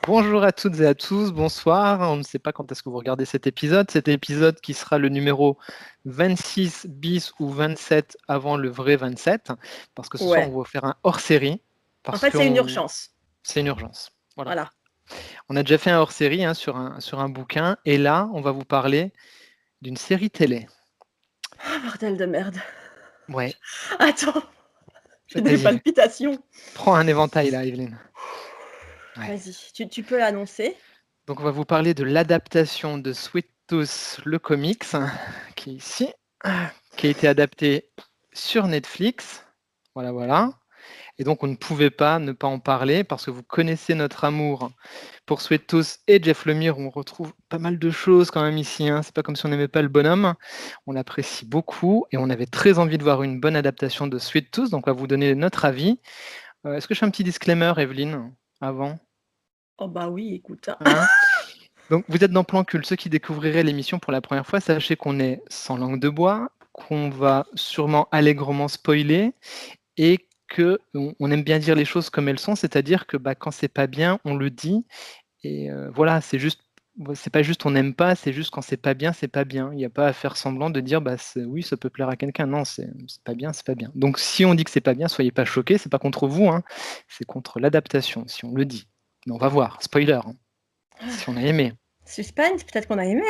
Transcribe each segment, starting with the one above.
Bonjour à toutes et à tous, bonsoir. On ne sait pas quand est-ce que vous regardez cet épisode qui sera le numéro 26 bis ou 27 avant le vrai 27, parce que ce soir on Ouais. va faire un hors-série, En parce fait, que c'est une urgence. c'est une urgence. Voilà. Voilà. On a déjà fait un hors-série sur un bouquin, et là on va vous parler d'une série télé. Oh, bordel de merde. Ouais, Attends, j'ai des vas-y, palpitations. prends un éventail là, Evelyne. Ouais. Vas-y, tu peux l'annoncer. Donc on va vous parler de l'adaptation de Sweet Tooth, le comics, qui est ici, qui a été adapté sur Netflix. Voilà, voilà. Et donc on ne pouvait pas ne pas en parler parce que vous connaissez notre amour pour Sweet Tooth et Jeff Lemire. On retrouve pas mal de choses quand même ici. C'est pas comme si on n'aimait pas le bonhomme. On l'apprécie beaucoup et on avait très envie de voir une bonne adaptation de Sweet Tooth. Donc on va vous donner notre avis. Est-ce que je fais un petit disclaimer, Evelyne, avant? Oh bah oui, écoute. Hein. Donc, vous êtes dans Plan Cul. Ceux qui découvriraient l'émission pour la première fois, sachez qu'on est sans langue de bois, qu'on va sûrement allègrement spoiler et que on aime bien dire les choses comme elles sont, c'est-à-dire que quand c'est pas bien, on le dit. Et voilà, c'est pas juste on n'aime pas, c'est juste quand c'est pas bien, c'est pas bien. Il n'y a pas à faire semblant de dire oui, ça peut plaire à quelqu'un. Non, c'est pas bien, c'est pas bien. Donc, si on dit que c'est pas bien, soyez pas choqués, c'est pas contre vous, hein, c'est contre l'adaptation, si on le dit. Mais on va voir, spoiler, hein, si on a aimé. Suspense, peut-être qu'on a aimé.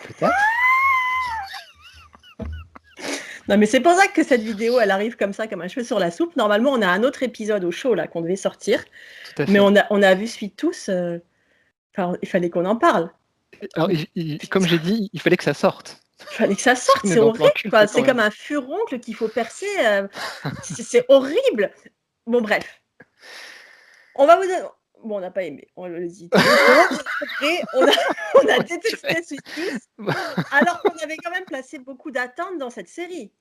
Peut-être. Non, mais c'est pour ça que cette vidéo, elle arrive comme ça, comme un cheveu sur la soupe. Normalement, on a un autre épisode au show là qu'on devait sortir, Tout à mais fait. on a vu Suite tous. Enfin, il fallait qu'on en parle. Alors, comme j'ai dit, il fallait que ça sorte. Il fallait que ça Parce sorte. qu'on est C'est dans Plan horrible, Cul, quoi. quand C'est même. comme un furoncle qu'il faut percer. C'est horrible. Bon, bref. On va vous dire. Bon, on n'a pas aimé, on le dit. Après, on a détesté Sweet Tooth, alors qu'on avait quand même placé beaucoup d'attentes dans cette série.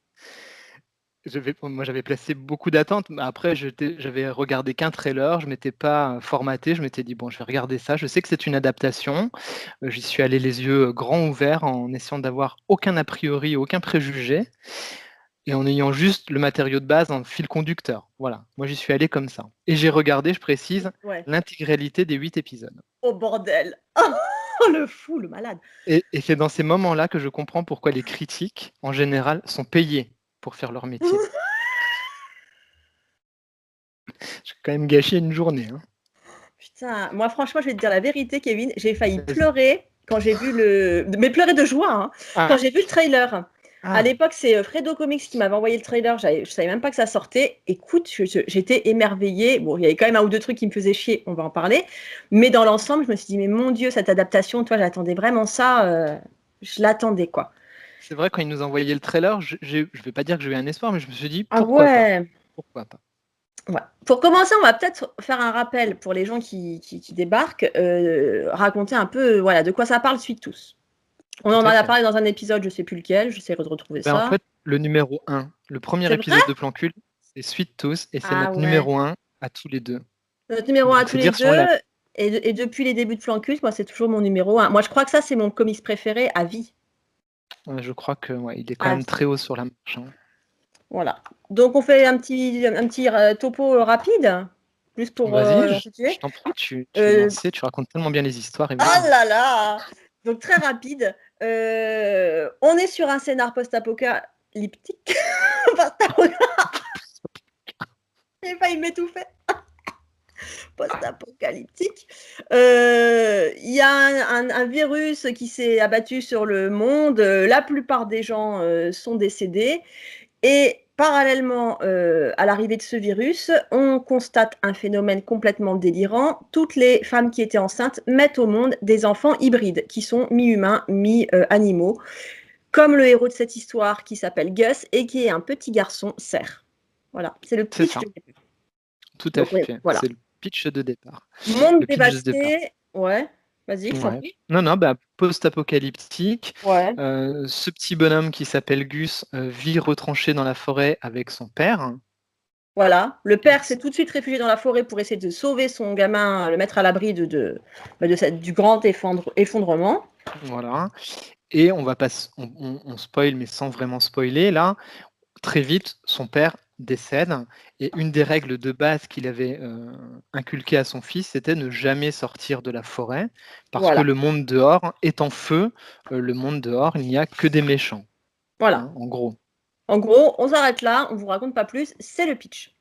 Moi, j'avais placé beaucoup d'attentes, mais après, j'avais regardé qu'un trailer, je m'étais pas formaté, je m'étais dit, bon, je vais regarder ça. Je sais que c'est une adaptation. J'y suis allé les yeux grands ouverts en essayant d'avoir aucun a priori, aucun préjugé, et en ayant juste le matériau de base en fil conducteur. Voilà, moi j'y suis allé comme ça. Et j'ai regardé, je précise, Ouais. l'intégralité des 8 épisodes. Oh bordel. Oh, le fou, le malade. Et c'est dans ces moments-là que je comprends pourquoi les critiques, en général, sont payés pour faire leur métier. J'ai quand même gâché une journée, hein. Putain, moi franchement, je vais te dire la vérité, Kevin, j'ai failli Vas-y. pleurer quand j'ai vu mais pleurer de joie, hein, quand Ah, j'ai vu le trailer. À ah, l'époque, c'est Fredo Comics qui m'avait envoyé le trailer, je savais même pas que ça sortait. Écoute, j'étais émerveillée. Bon, il y avait quand même un ou deux trucs qui me faisaient chier, on va en parler. Mais dans l'ensemble, je me suis dit, mais mon Dieu, cette adaptation, toi, j'attendais vraiment ça. Je l'attendais, quoi. c'est vrai, quand ils nous envoyaient le trailer, je vais pas dire que j'ai eu un espoir, mais je me suis dit, Ah pourquoi pas? ouais. Pourquoi pas? Ouais. Pour commencer, on va peut-être faire un rappel pour les gens qui débarquent, raconter un peu voilà, de quoi ça parle Suite Tous. On Tout en à a fait. parlé dans un épisode, je sais plus lequel, j'essaie de retrouver En ça. fait, le numéro 1, le premier C'est vrai? épisode de Plan Cul, c'est Suite Tous, et c'est Ah notre ouais. numéro 1 à tous les deux. Notre numéro 1 Donc tous c'est les dire si on deux, l'a. et depuis les débuts de Flancus, moi c'est toujours mon numéro 1. Moi je crois que ça c'est mon comics préféré à vie. Ouais, je crois que il est quand À même vie. très haut sur la marche, hein. Voilà. Donc on fait un petit topo rapide, juste pour Vas-y, je situer. t'en prie, tu es Euh, lancé, tu racontes tellement bien les histoires, Ah Evelyne. là là! Donc très rapide. On est sur un scénar post-apocalyptique. J'ai failli m'étouffer. Post-apocalyptique. Il y a un virus qui s'est abattu sur le monde. La plupart des gens sont décédés. Et parallèlement à l'arrivée de ce virus, on constate un phénomène complètement délirant. Toutes les femmes qui étaient enceintes mettent au monde des enfants hybrides, qui sont mi-humains, mi-animaux, comme le héros de cette histoire qui s'appelle Gus et qui est un petit garçon cerf. Voilà, c'est le C'est pitch ça, de départ. tout à Donc oui, fait. voilà. C'est le pitch de départ. Monde Le pitch de départ. dévasté. Ouais, vas-y, je t'en Ouais. prie. Non, non, post-apocalyptique. Ouais. Ce petit bonhomme qui s'appelle Gus vit retranché dans la forêt avec son père. Voilà, le père s'est tout de suite réfugié dans la forêt pour essayer de sauver son gamin, le mettre à l'abri du grand effondrement. Voilà. Et on va pas, on spoil, mais sans vraiment spoiler, là, très vite, son père décède, et une des règles de base qu'il avait inculquées à son fils, c'était ne jamais sortir de la forêt, parce que Voilà, le monde dehors est en feu. Le monde dehors, il n'y a que des méchants, voilà. hein, en gros. En gros, on s'arrête là, on vous raconte pas plus, c'est le pitch.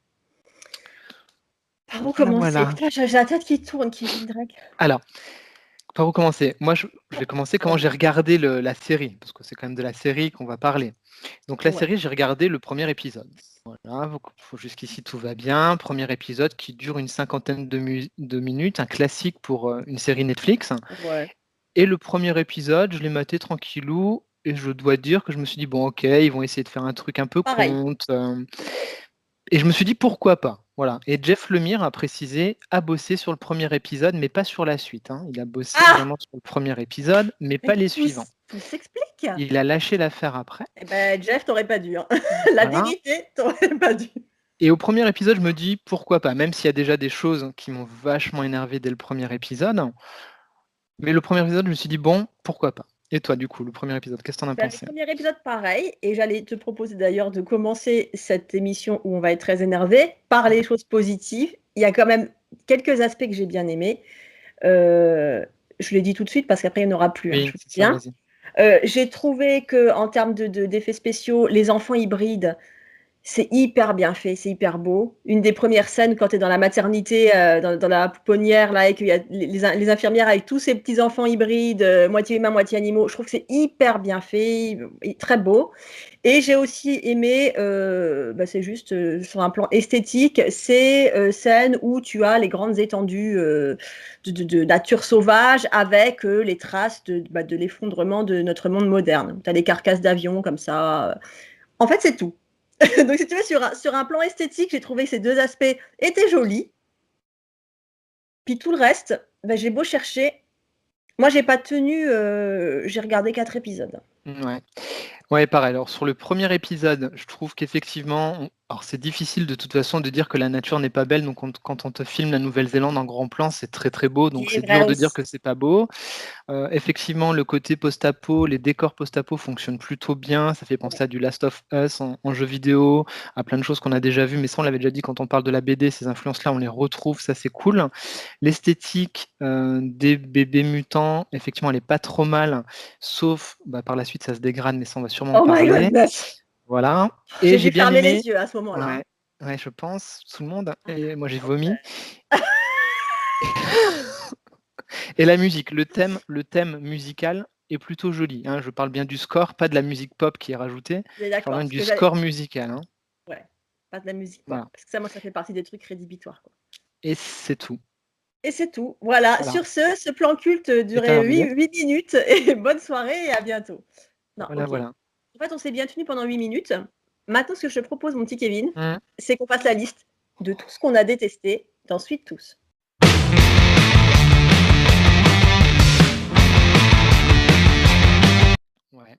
Par où Voilà, commencer? voilà. Putain, j'ai la tête qui tourne, Kevin Drake. Alors, par où commencer? Moi, je vais commencer comment j'ai regardé la série, parce que c'est quand même de la série qu'on va parler. Donc la Ouais. série, j'ai regardé le premier épisode. Voilà, jusqu'ici tout va bien. Premier épisode qui dure une cinquantaine de minutes, un classique pour une série Netflix. Ouais. Et le premier épisode, je l'ai maté tranquillou, et je dois dire que je me suis dit, bon ok, ils vont essayer de faire un truc un peu Pareil. conte. Et je me suis dit, pourquoi pas? Voilà. Et Jeff Lemire a précisé, a bossé sur le premier épisode, mais pas sur la suite, hein. Il a bossé Ah! vraiment sur le premier épisode, mais Mais pas les tout, suivants. tout s'explique. Il a lâché l'affaire après. Eh ben, Jeff, t'aurais pas dû. Hein. La Voilà. vérité, t'aurais pas dû. Et au premier épisode, je me dis pourquoi pas, même s'il y a déjà des choses qui m'ont vachement énervé dès le premier épisode. Mais le premier épisode, je me suis dit bon, pourquoi pas. Et toi, du coup, le premier épisode, qu'est-ce que t'en as Ben, le pensé? premier épisode, pareil. Et j'allais te proposer d'ailleurs de commencer cette émission où on va être très énervé par les choses positives. Il y a quand même quelques aspects que j'ai bien aimés. Je l'ai dit tout de suite parce qu'après, il n'y en aura plus. Hein, Oui, je vous c'est dis ça, bien. vas-y. J'ai trouvé qu'en termes d'effets spéciaux, les enfants hybrides, c'est hyper bien fait, c'est hyper beau. Une des premières scènes quand tu es dans la maternité, dans la pouponnière, là, et qu'il y a les infirmières avec tous ces petits enfants hybrides, moitié humains, moitié animaux, je trouve que c'est hyper bien fait, très beau. Et j'ai aussi aimé, c'est juste sur un plan esthétique, ces scènes où tu as les grandes étendues de nature sauvage avec les traces de l'effondrement de notre monde moderne. Tu as des carcasses d'avions comme ça. En fait, c'est tout. Donc, si tu veux, sur un plan esthétique, j'ai trouvé que ces deux aspects étaient jolis. Puis tout le reste, j'ai beau chercher. Moi, j'ai pas tenu. J'ai regardé 4 épisodes. Ouais. Ouais, pareil. Alors, sur le premier épisode, je trouve qu'effectivement, alors c'est difficile de toute façon de dire que la nature n'est pas belle. Donc, quand on te filme la Nouvelle-Zélande en grand plan, c'est très très beau. Donc, C'est c'est vrai dur de dire aussi. que c'est pas beau. Effectivement, le côté post-apo, les décors post-apo fonctionnent plutôt bien. Ça fait penser à du Last of Us en jeu vidéo, à plein de choses qu'on a déjà vues. Mais ça, on l'avait déjà dit quand on parle de la BD, ces influences-là, on les retrouve. Ça, c'est cool. L'esthétique des bébés mutants, effectivement, elle est pas trop mal. Sauf, par la suite, ça se dégrade, mais ça, on va sûrement en Oh my parler. goodness! Voilà. Et J'ai j'ai dû bien fermer aimé. les yeux à ce moment-là. Hein. Ouais, ouais, je pense, tout le monde. Et moi, j'ai vomi. Et la musique, le thème musical est plutôt joli, hein. Je parle bien du score, pas de la musique pop qui est rajoutée. On est Je parle d'accord. bien Parce du que j'allais. score musical, hein. Ouais. Pas de la musique pop. Voilà. Parce que ça, moi, ça fait partie des trucs rédhibitoires. Quoi. Et c'est tout. Et c'est tout. Voilà. Voilà. Sur ce plan culte C'est durait terminé. 8 minutes. Et bonne soirée et à bientôt. Non, Voilà, ok. voilà. En fait, on s'est bien tenu pendant 8 minutes. Maintenant, ce que je te propose, mon petit Kevin, Mmh. c'est qu'on fasse la liste de tout ce qu'on a détesté dans Suite Tous. Ouais.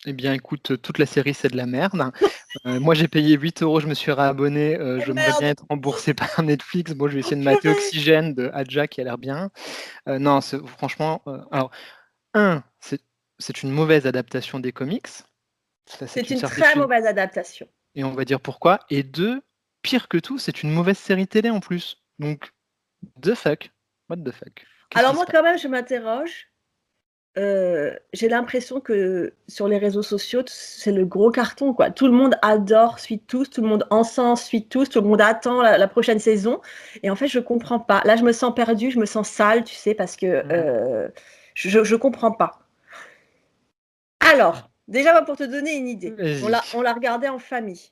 Eh bien, écoute, toute la série, c'est de la merde. Moi, j'ai payé 8 €, je me suis réabonné. Oh J'aimerais bien merde! être remboursé par Netflix. Bon, je vais Oh essayer de mater purée! Oxygène de Adja qui a l'air bien. Non, franchement, alors, c'est une mauvaise adaptation des comics. Ça, c'est C'est une une très certitude. mauvaise adaptation. Et on va dire pourquoi. Et 2, pire que tout, c'est une mauvaise série télé en plus. Donc, the fuck? What the fuck? Qu'est-ce Alors qui se moi, passe? quand même, je m'interroge. J'ai l'impression que sur les réseaux sociaux, c'est le gros carton, quoi. Tout le monde adore Suite Tous, tout le monde encense Suite Tous, tout le monde attend la prochaine saison. Et en fait, je comprends pas. Là, je me sens perdue, je me sens sale, tu sais, parce que Mmh. je comprends pas. Alors, déjà, pour te donner une idée, Vas-y. on l'a regardé en famille.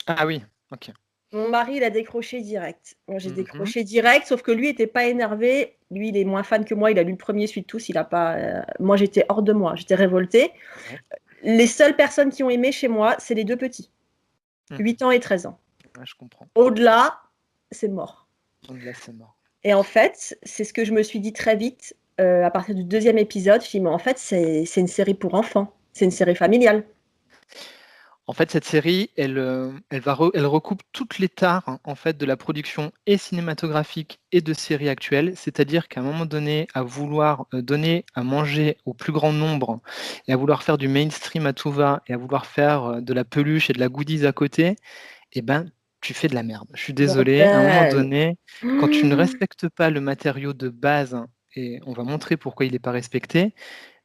Ah oui, OK. Mon mari, il a décroché direct. Moi, j'ai Mmh. décroché direct, sauf que lui était pas énervé. Lui, il est moins fan que moi. Il a lu le premier Suite Tous. Il a pas. Moi, j'étais hors de moi. J'étais révoltée. Ouais. Les seules personnes qui ont aimé chez moi, c'est les deux petits, Mmh. 8 ans et 13 ans. Ouais, je comprends. Au-delà, c'est mort. Donc là, c'est mort. Et en fait, c'est ce que je me suis dit très vite à partir du deuxième épisode. Je me suis dit, mais en fait, c'est une série pour enfants. C'est une série familiale. En fait, cette série, elle recoupe toutes les tares, hein, en fait, de la production et cinématographique et de séries actuelles. C'est-à-dire qu'à un moment donné, à vouloir, donner à manger au plus grand nombre et à vouloir faire du mainstream à tout va et à vouloir faire, de la peluche et de la goodies à côté, et ben, tu fais de la merde. Je suis désolé, à un moment Bordel. donné, quand tu ne respectes pas le matériau de base et on va montrer pourquoi il est pas respecté,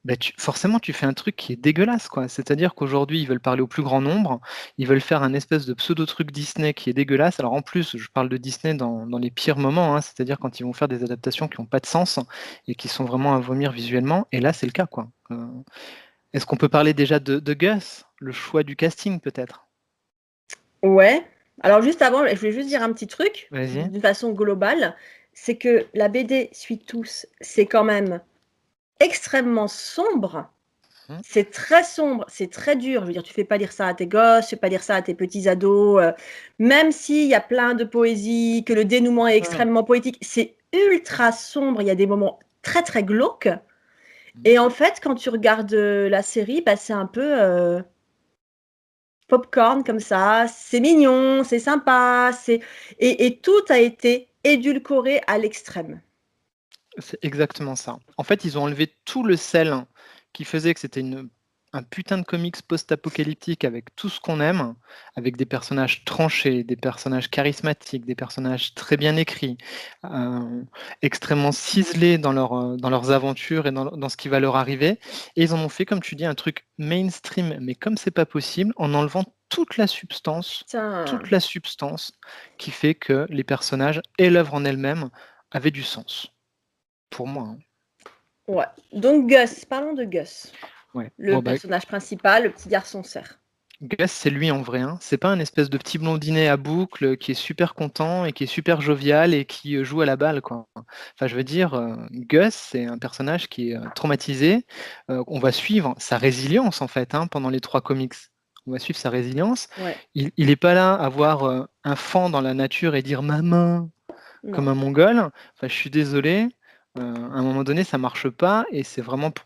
bah, forcément, tu fais un truc qui est dégueulasse, quoi. C'est-à-dire qu'aujourd'hui, ils veulent parler au plus grand nombre, ils veulent faire un espèce de pseudo truc Disney qui est dégueulasse. Alors en plus, je parle de Disney dans les pires moments, hein, c'est-à-dire quand ils vont faire des adaptations qui ont pas de sens et qui sont vraiment à vomir visuellement, et là, c'est le cas, quoi. Est-ce qu'on peut parler déjà de Gus? Le choix du casting, peut-être? Ouais. Alors juste avant, je voulais juste dire un petit truc, Vas-y. d'une façon globale, c'est que la BD Suite tous, c'est quand même extrêmement sombre. Mmh. C'est très sombre, c'est très dur. Je veux dire, tu fais pas lire ça à tes gosses, tu fais pas lire ça à tes petits ados, même s'il y a plein de poésie, que le dénouement est Mmh. extrêmement poétique, c'est ultra sombre. Il y a des moments très, très glauques Mmh. et en fait, quand tu regardes, la série, bah, c'est un peu, popcorn comme ça, c'est mignon, c'est sympa, et tout a été édulcoré à l'extrême. C'est exactement ça. En fait, ils ont enlevé tout le sel qui faisait que c'était un putain de comics post-apocalyptique avec tout ce qu'on aime, avec des personnages tranchés, des personnages charismatiques, des personnages très bien écrits, extrêmement ciselés dans leurs aventures et dans ce qui va leur arriver. Et ils en ont fait, comme tu dis, un truc mainstream, mais comme c'est pas possible, en enlevant toute Putain. la substance qui fait que les personnages et l'œuvre en elle-même avaient du sens. Pour moi, hein. Ouais, donc Gus, parlons de Gus, Ouais. le Bon, bah, personnage principal, le petit garçon cerf. Gus, c'est lui en vrai, hein. C'est pas un espèce de petit blondinet à boucles qui est super content et qui est super jovial et qui, joue à la balle, quoi. Enfin, je veux dire, Gus, c'est un personnage qui est, traumatisé. On va suivre sa résilience, en fait, hein, pendant les 3 comics. On va suivre sa résilience. Ouais, Il est pas là à voir, un faon dans la nature et dire: «Maman», non. comme un mongol. Enfin, je suis désolé, à un moment donné, ça marche pas et c'est vraiment pour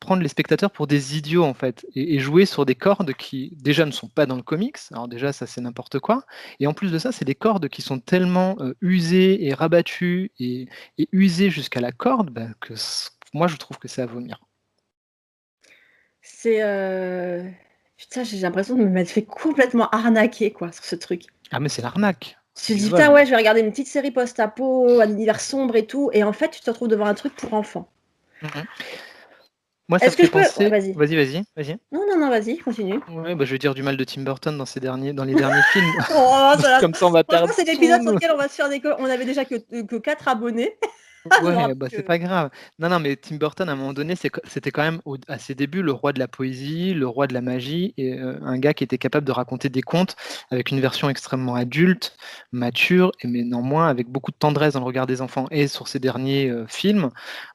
prendre les spectateurs pour des idiots, en fait, et jouer sur des cordes qui, déjà, ne sont pas dans le comics. Alors déjà, ça, c'est n'importe quoi, et en plus de ça, c'est des cordes qui sont tellement, usées et rabattues et usées jusqu'à la corde, bah, que moi, je trouve que c'est à vomir. C'est, putain, j'ai l'impression de m'être fait complètement arnaquer, quoi, sur ce truc. Ah mais c'est l'arnaque, Tu c'est te du dis: «Putain, vol. ouais, je vais regarder une petite série post-apo, un univers sombre et tout», et en fait, tu te retrouves devant un truc pour enfants. Mmh. Moi, ça me Est-ce que fait je peux ouais, penser, vas-y. vas-y, vas-y, vas-y. Non, non, non, vas-y, continue. Ouais, bah, je vais dire du mal de Tim Burton dans les derniers films. Oh, ça va, Comme ça, on va franchement, perdre c'est l'épisode tous sur nos. lequel on va se faire des co on avait déjà que 4 abonnés, Ouais, alors bah, c'est que pas grave. Non, non, mais Tim Burton, à un moment donné, c'était quand même à ses débuts le roi de la poésie, le roi de la magie, et un gars qui était capable de raconter des contes avec une version extrêmement adulte, mature, mais néanmoins avec beaucoup de tendresse dans le regard des enfants. Et sur ses derniers films,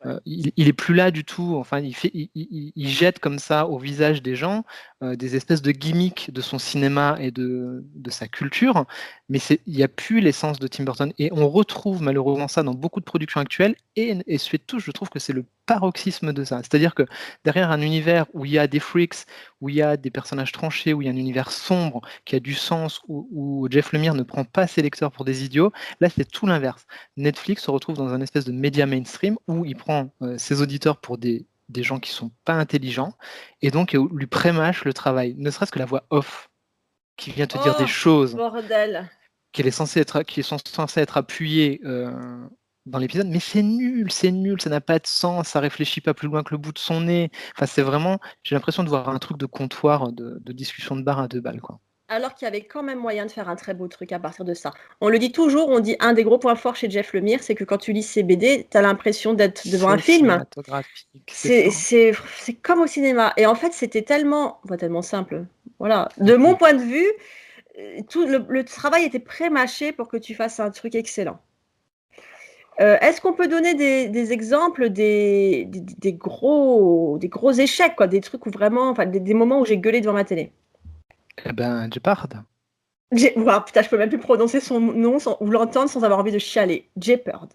ouais. il est plus là du tout. Enfin, il jette comme ça au visage des gens des espèces de gimmicks de son cinéma et de sa culture, mais il n'y a plus l'essence de Tim Burton. Et on retrouve malheureusement ça dans beaucoup de productions actuelles. Et Sweet Tooth, je trouve que c'est le paroxysme de ça. C'est-à-dire que derrière un univers où il y a des freaks, où il y a des personnages tranchés, où il y a un univers sombre, qui a du sens, où Jeff Lemire ne prend pas ses lecteurs pour des idiots, là c'est tout l'inverse. Netflix se retrouve dans un espèce de média mainstream où il prend ses auditeurs pour des gens qui sont pas intelligents et donc lui prémâche le travail, ne serait-ce que la voix off qui vient te dire des Oh, choses bordel! qui sont censées être appuyées dans l'épisode, mais c'est nul, ça n'a pas de sens, ça réfléchit pas plus loin que le bout de son nez. Enfin, c'est vraiment, j'ai l'impression de voir un truc de comptoir de discussion de bar à 2 balles, quoi. Alors qu'il y avait quand même moyen de faire un très beau truc à partir de ça. On le dit toujours, on dit un des gros points forts chez Jeff Lemire, c'est que quand tu lis ses BD, tu as l'impression d'être devant un C'est film. cinématographique, c'est C'est ça. c'est c'est comme au cinéma, et en fait, c'était tellement bah, tellement simple. Voilà. De mon Oui. point de vue, tout le travail était pré-mâché pour que tu fasses un truc excellent. Est-ce qu'on peut donner des exemples des gros échecs, quoi, des trucs où vraiment enfin des moments où j'ai gueulé devant ma télé? Eh ben, Jeopard. J'ai waouh, putain, je peux même plus prononcer son nom sans ou l'entendre sans avoir envie de chialer. Jeopard.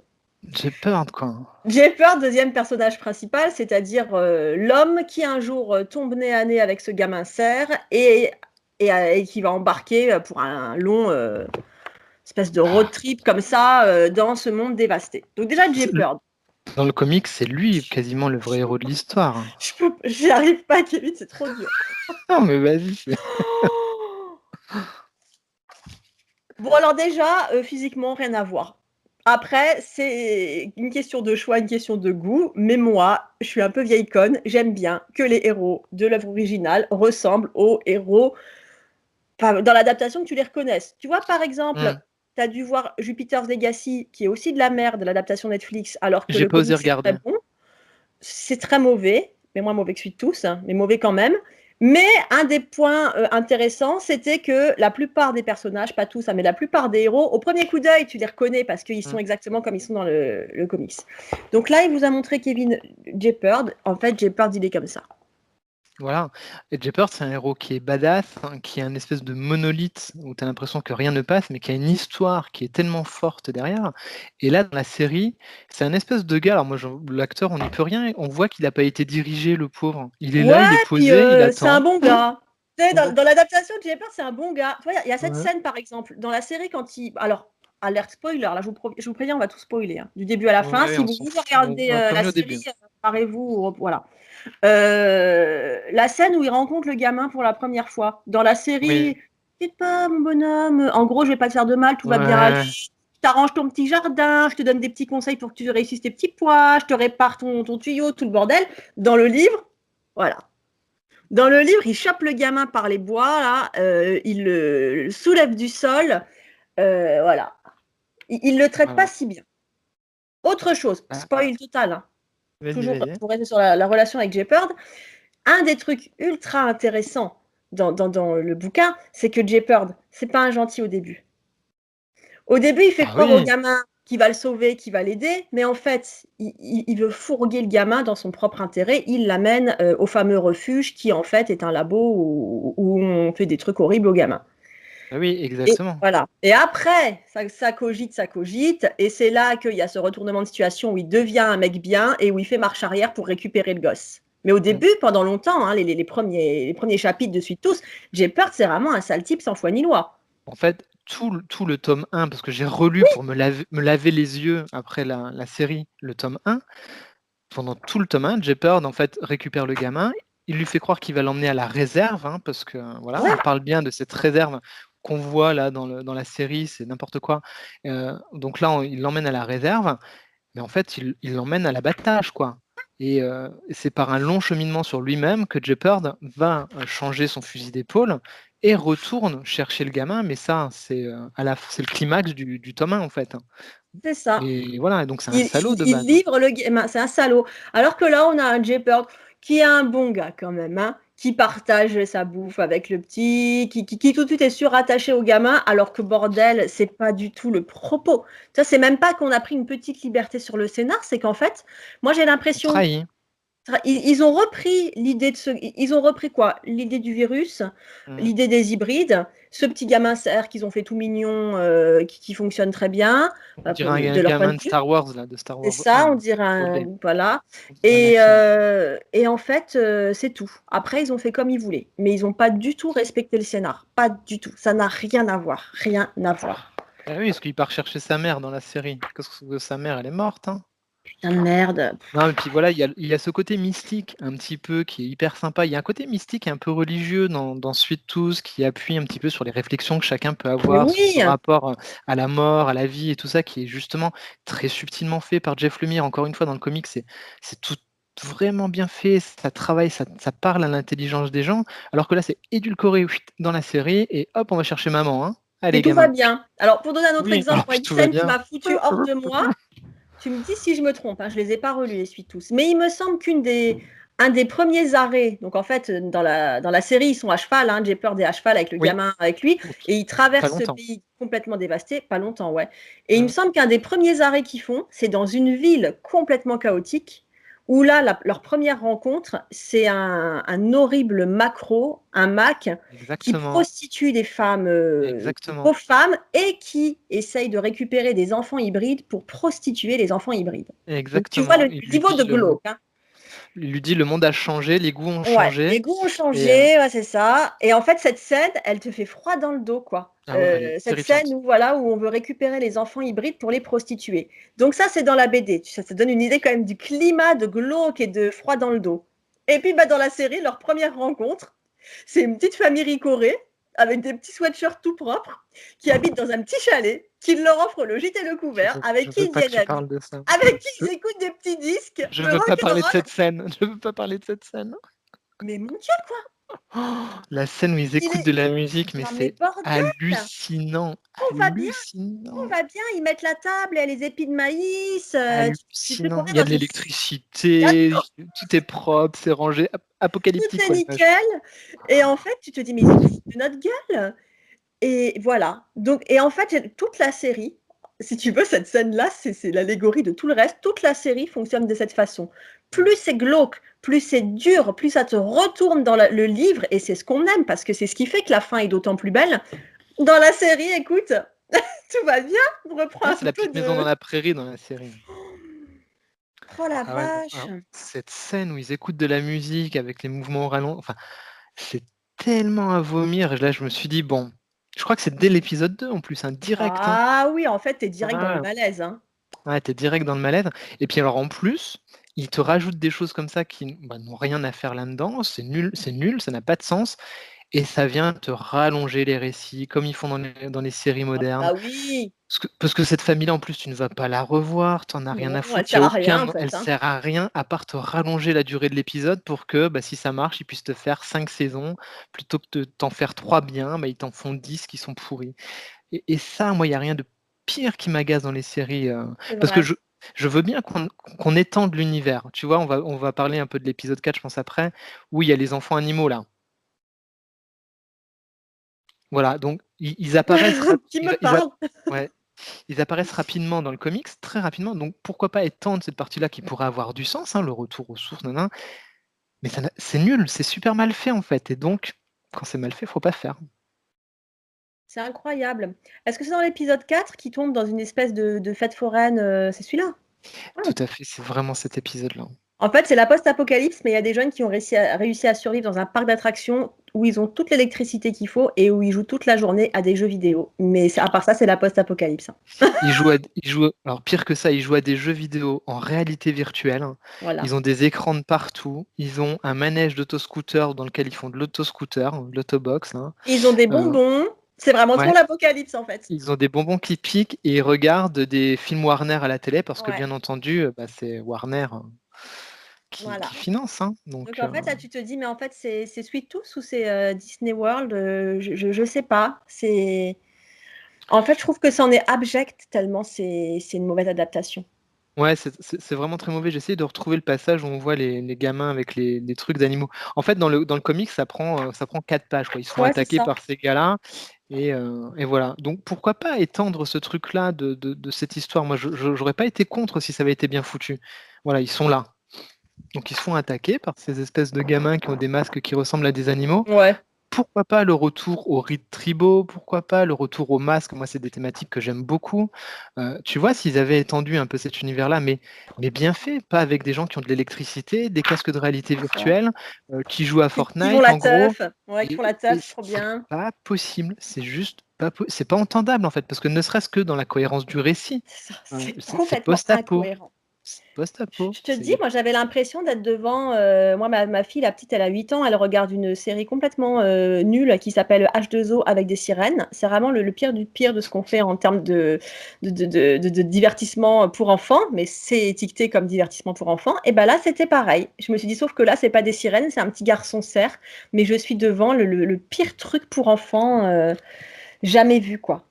Jeopard, quoi. Jeopard, 2e personnage principal, c'est-à-dire, l'homme qui un jour, tombe nez à nez avec ce gamin cerf et qui va embarquer, pour un long, espèce de road Ah, trip comme ça, dans ce monde dévasté. Donc déjà c'est Jeopard. dans le comic, c'est lui quasiment le vrai héros de l'histoire. J'y arrive pas Kevin, c'est trop dur. Non, mais vas-y, Oh Bon, alors déjà, physiquement, rien à voir. Après, c'est une question de choix, une question de goût, mais moi, je suis un peu vieille conne, j'aime bien que les héros de l'œuvre originale ressemblent aux héros, enfin, dans l'adaptation, que tu les reconnaisses. Tu vois, par exemple, Hmm. tu as dû voir Jupiter's Legacy, qui est aussi de la merde, l'adaptation Netflix, alors que J'ai le pas osé comic, c'est très regarder. bon. C'est très mauvais, mais moins mauvais que celui de tous, hein, mais mauvais quand même. Mais un des points intéressants, c'était que la plupart des personnages, pas tous, hein, mais la plupart des héros, au premier coup d'œil, tu les reconnais parce qu'ils sont Hmm. exactement comme ils sont dans le comics. Donc là, il vous a montré Kevin Jepperd. En fait, Jepperd, il est comme ça. Voilà. Et Jepperd, c'est un héros qui est badass, hein, qui est un espèce de monolithe où tu as l'impression que rien ne passe, mais qui a une histoire qui est tellement forte derrière. Et là, dans la série, c'est un espèce de gars. Alors, moi, l'acteur, on n'y peut rien. On voit qu'il n'a pas été dirigé, le pauvre. Il est là, il est Ouais, puis posé, il c'est un attend. bon gars. Tu sais, On voit- dans l'adaptation de Jepperd, c'est un bon gars. Tu vois, il y a cette Ouais, scène, par exemple, dans la série, quand il. Alors, alerte spoiler, là, je vous préviens, on va tout spoiler, hein, du début à la fin. ouais, Si on vous s'en voulez fout. regarder Comme la au début. série, préparez-vous. Voilà. La scène où il rencontre le gamin pour la première fois. Dans la Oui. série, t'inquiète pas, mon bonhomme. En gros, je vais pas te faire de mal, tout va bien aller. Ouais. Je t'arrange ton petit jardin, je te donne des petits conseils pour que tu réussisses tes petits pois, je te répare ton tuyau, tout le bordel. Dans le livre, voilà. Dans le livre, il chope le gamin par les bois, là, il le soulève du sol, voilà. Il le traite pas Voilà. si bien. Autre chose, Ah, spoil total, hein. vas-y, Toujours vas-y. pour rester sur la relation avec Jepperd. Un des trucs ultra intéressants dans le bouquin, c'est que Jepperd, c'est pas un gentil au début. Au début, il fait Ah croire au oui. gamin qu'il va le sauver, qu'il va l'aider, mais en fait, il veut fourguer le gamin dans son propre intérêt. Il l'amène au fameux refuge qui, en fait, est un labo où on fait des trucs horribles aux gamins. Ah oui, Et exactement. voilà. Et après, ça cogite, et c'est là qu'il y a ce retournement de situation où il devient un mec bien et où il fait marche arrière pour récupérer le gosse. Mais au Mm. début, pendant longtemps, hein, les premiers chapitres de Suite Tous, j'ai peur que c'est vraiment un sale type sans foi ni loi. En fait, tout le tome 1, parce que j'ai relu pour me laver les yeux après la série, le tome 1. Pendant tout le tome 1, Jepperd, en fait, récupère le gamin. Il lui fait croire qu'il va l'emmener à la réserve, hein, parce que, voilà, Ouais, on parle bien de cette réserve qu'on voit là dans la série, c'est n'importe quoi. Donc là, il l'emmène à la réserve, mais en fait, il l'emmène à l'abattage, quoi. Et c'est par un long cheminement sur lui-même que Jepperd va changer son fusil d'épaule et retourne chercher le gamin, mais ça, c'est le climax du tome 1, en fait, hein. c'est ça. Et voilà, donc c'est un Il, salaud il- de il base. livre le gamin, c'est un salaud. Alors que là, on a un Jepperd qui est un bon gars quand même, hein, qui partage sa bouffe avec le petit, qui tout de suite est surattaché au gamin, alors que bordel, c'est pas du tout le propos. Ça, c'est même pas qu'on a pris une petite liberté sur le scénar, c'est qu'en fait, moi j'ai On l'impression trahit. ils ont repris l'idée ils ont repris quoi? L'idée du virus, Mmh. l'idée des hybrides, ce petit gamin cerf qu'ils ont fait tout mignon, qui fonctionne très bien, On dirait de un leur point gamin de de vue. Star Wars, là, de Star C'est Wars ça, 1, on là. dirait Trop laid. voilà. On dirait Et, Anakin. en fait, c'est tout. Après, ils ont fait comme ils voulaient, mais ils n'ont pas du tout respecté le scénar, pas du tout. Ça n'a rien à voir, rien à voir. Ah oui, parce qu'il part chercher sa mère dans la série. Qu'est-ce que sa mère, elle est morte, hein. Putain de merde. Non, et puis voilà, il y a ce côté mystique un petit peu qui est hyper sympa. Il y a un côté mystique et un peu religieux dans Suite Tous qui appuie un petit peu sur les réflexions que chacun peut Mais avoir sur oui, ce rapport à la mort, à la vie et tout ça, qui est justement très subtilement fait par Jeff Lemire. Encore une fois, dans le comic, c'est tout vraiment bien fait, ça travaille, ça parle à l'intelligence des gens, alors que là, c'est édulcoré dans la série et hop, on va chercher maman, hein. mais Allez, tout va gamin. bien. Alors, pour donner un autre Oui, exemple, alors moi, puis une tout va scène qui bien. m'a foutu hors de moi, tu me dis si je me trompe, hein, je les ai pas relus, les suites tous. Mais il me semble un des premiers arrêts, donc en fait, dans la série, ils sont à cheval, hein, Jepperd est à cheval avec le Oui, gamin avec lui, OK. et ils Pas traversent ce longtemps. pays complètement dévasté, pas longtemps, ouais. Et il me Mmh. semble qu'un des premiers arrêts qu'ils font, c'est dans une ville complètement chaotique, où là, leur première rencontre, c'est un horrible macro, un Mac, qui Exactement, prostitue des exactement, pauvres femmes et qui essaye de récupérer des enfants hybrides pour prostituer les enfants hybrides. Donc tu vois exactement. le niveau de glauque, hein. Il lui dit: «Le monde a changé, les goûts ont Ouais, changé» les goûts ont et changé, ouais, c'est ça. Et en fait, cette scène, elle te fait froid dans le dos, quoi. ah ouais, elle est Cette scène terrifiante. où voilà, où on veut récupérer les enfants hybrides pour les prostituer. Donc ça, c'est dans la BD. Ça te donne une idée quand même du climat de glauque et de froid dans le dos. Et puis bah, dans la série, leur première rencontre, c'est une petite famille ricorée avec des petits sweatshirts tout propres, qui habitent dans un petit chalet, qui leur offrent le gîte et le couvert, avec Je qui veux ils pas que tu viennent, parles de ça. avec qui Je, ils écoutent des petits disques je de veux pas parler de rock'n'roll. cette scène. Je veux pas parler de cette scène. Mais mon Dieu, quoi! Oh, la scène où ils Il écoutent est... de la musique, mais Non mais c'est bordel! hallucinant. On va bien, on Hallucinant. va bien, ils mettent la table, il y a les épis de maïs, tu peux Hallucinant. courir Il y a dans de ces... l'électricité, tout est propre, c'est rangé. Tout Apocalyptique, est quoi, la vache. nickel. Et en fait, tu te dis, mais ils se foutent de notre gueule. Et voilà. Donc, et en fait, toute la série, si tu veux, cette scène-là, c'est l'allégorie de tout le reste. Toute la série fonctionne de cette façon. Plus c'est glauque, plus c'est dur, plus ça te retourne dans le livre, et c'est ce qu'on aime, parce que c'est ce qui fait que la fin est d'autant plus belle. Dans la série, écoute, tout va bien, on reprend Ouais, un c'est la peu petite maison dans de... la prairie dans la série. Oh la Ah ouais, non. vache. Alors, cette scène où ils écoutent de la musique avec les mouvements au ralenti, enfin, c'est tellement à vomir. Et là, je me suis dit, bon, je crois que c'est dès l'épisode 2 en plus, hein, direct. Hein. Ah oui, en fait, t'es direct dans le Ah, malaise, hein. ouais, t'es direct dans le malaise. Et puis alors en plus, ils te rajoutent des choses comme ça qui n'ont rien à faire là-dedans. C'est nul, ça n'a pas de sens. Et ça vient te rallonger les récits, comme ils font dans les séries Ah modernes. bah oui. Parce que cette famille-là, en plus, tu ne vas pas la revoir, tu en as rien à Non, elle foutre. Il y sert a à rien, aucun, en elle fait, hein. sert à rien à part te rallonger la durée de l'épisode pour que, bah, si ça marche, ils puissent te faire 5 saisons. Plutôt que de t'en faire 3 bien, bah, ils t'en font 10 qui sont pourris. Et ça, moi, il y a rien de pire qui m'agace dans les séries, C'est parce que vrai. je veux bien qu'on étende l'univers. Tu vois, on va parler un peu de l'épisode 4, je pense après, où il y a les enfants animaux là. Voilà, donc ils apparaissent Qui me parle? ouais, ils apparaissent rapidement dans le comics, très rapidement, donc pourquoi pas étendre cette partie-là qui pourrait avoir du sens, hein, le retour aux sources, nin nin, mais c'est nul, c'est super mal fait en fait, et donc quand c'est mal fait, faut pas faire. C'est incroyable. Est-ce que c'est dans l'épisode 4 qui tombe dans une espèce de fête foraine, c'est celui-là? Ah. Tout à fait, c'est vraiment cet épisode-là. En fait, c'est la post-apocalypse, mais il y a des jeunes qui ont réussi à survivre dans un parc d'attractions où ils ont toute l'électricité qu'il faut et où ils jouent toute la journée à des jeux vidéo. Mais à part ça, c'est la post-apocalypse, hein. Alors pire que ça, ils jouent à des jeux vidéo en réalité virtuelle. Voilà. Ils ont des écrans de partout. Ils ont un manège d'autoscooter dans lequel ils font de l'autoscooter, de l'autobox, là. Ils ont des Euh, bonbons. C'est vraiment trop ouais, l'apocalypse, en fait. ils ont des bonbons qui piquent et ils regardent des films Warner à la télé parce que Ouais, bien entendu, bah, c'est Warner qui voilà. finance. Hein. Donc Donc, en fait, là, tu te dis, mais en fait, c'est Sweet Tooth ou c'est Disney World? Je sais pas. En fait, je trouve que c'en est abject tellement c'est une mauvaise adaptation. ouais, c'est vraiment très mauvais. J'essaie de retrouver le passage où on voit les gamins avec les trucs d'animaux. En fait, dans le comic, ça prend 4 pages, quoi. Ils se font Ouais, c'est attaquer ça. par ces gars-là. Et voilà. Donc pourquoi pas étendre ce truc-là de cette histoire? Moi, j'aurais pas été contre si ça avait été bien foutu. Voilà, ils sont là. Donc ils se font attaquer par ces espèces de gamins qui ont des masques qui ressemblent à des animaux. Ouais. Pourquoi pas le retour aux rites tribaux? Pourquoi pas le retour aux masques? Moi, c'est des thématiques que j'aime beaucoup. Tu vois, s'ils avaient étendu un peu cet univers-là, mais bien fait, pas avec des gens qui ont de l'électricité, des casques de réalité C'est ça. virtuelle, qui jouent à Qui font Fortnite, la en gros. teuf. Ouais, qui font la Et teuf, c'est trop c'est bien. pas possible. C'est juste pas c'est pas entendable, en fait, parce que ne serait-ce que dans la cohérence du récit, C'est ça, c'est c'est complètement post-apo. incohérent. C'est post-apo. Je te dis, moi j'avais l'impression d'être devant. Moi, ma fille, la petite, elle a 8 ans, elle regarde une série complètement nulle qui s'appelle H2O avec des sirènes. C'est vraiment le pire du pire de ce qu'on fait en termes de divertissement pour enfants, mais c'est étiqueté comme divertissement pour enfants. Et ben là, c'était pareil. Je me suis dit, sauf que là, c'est pas des sirènes, c'est un petit garçon cerf, mais je suis devant le pire truc pour enfants jamais vu, quoi.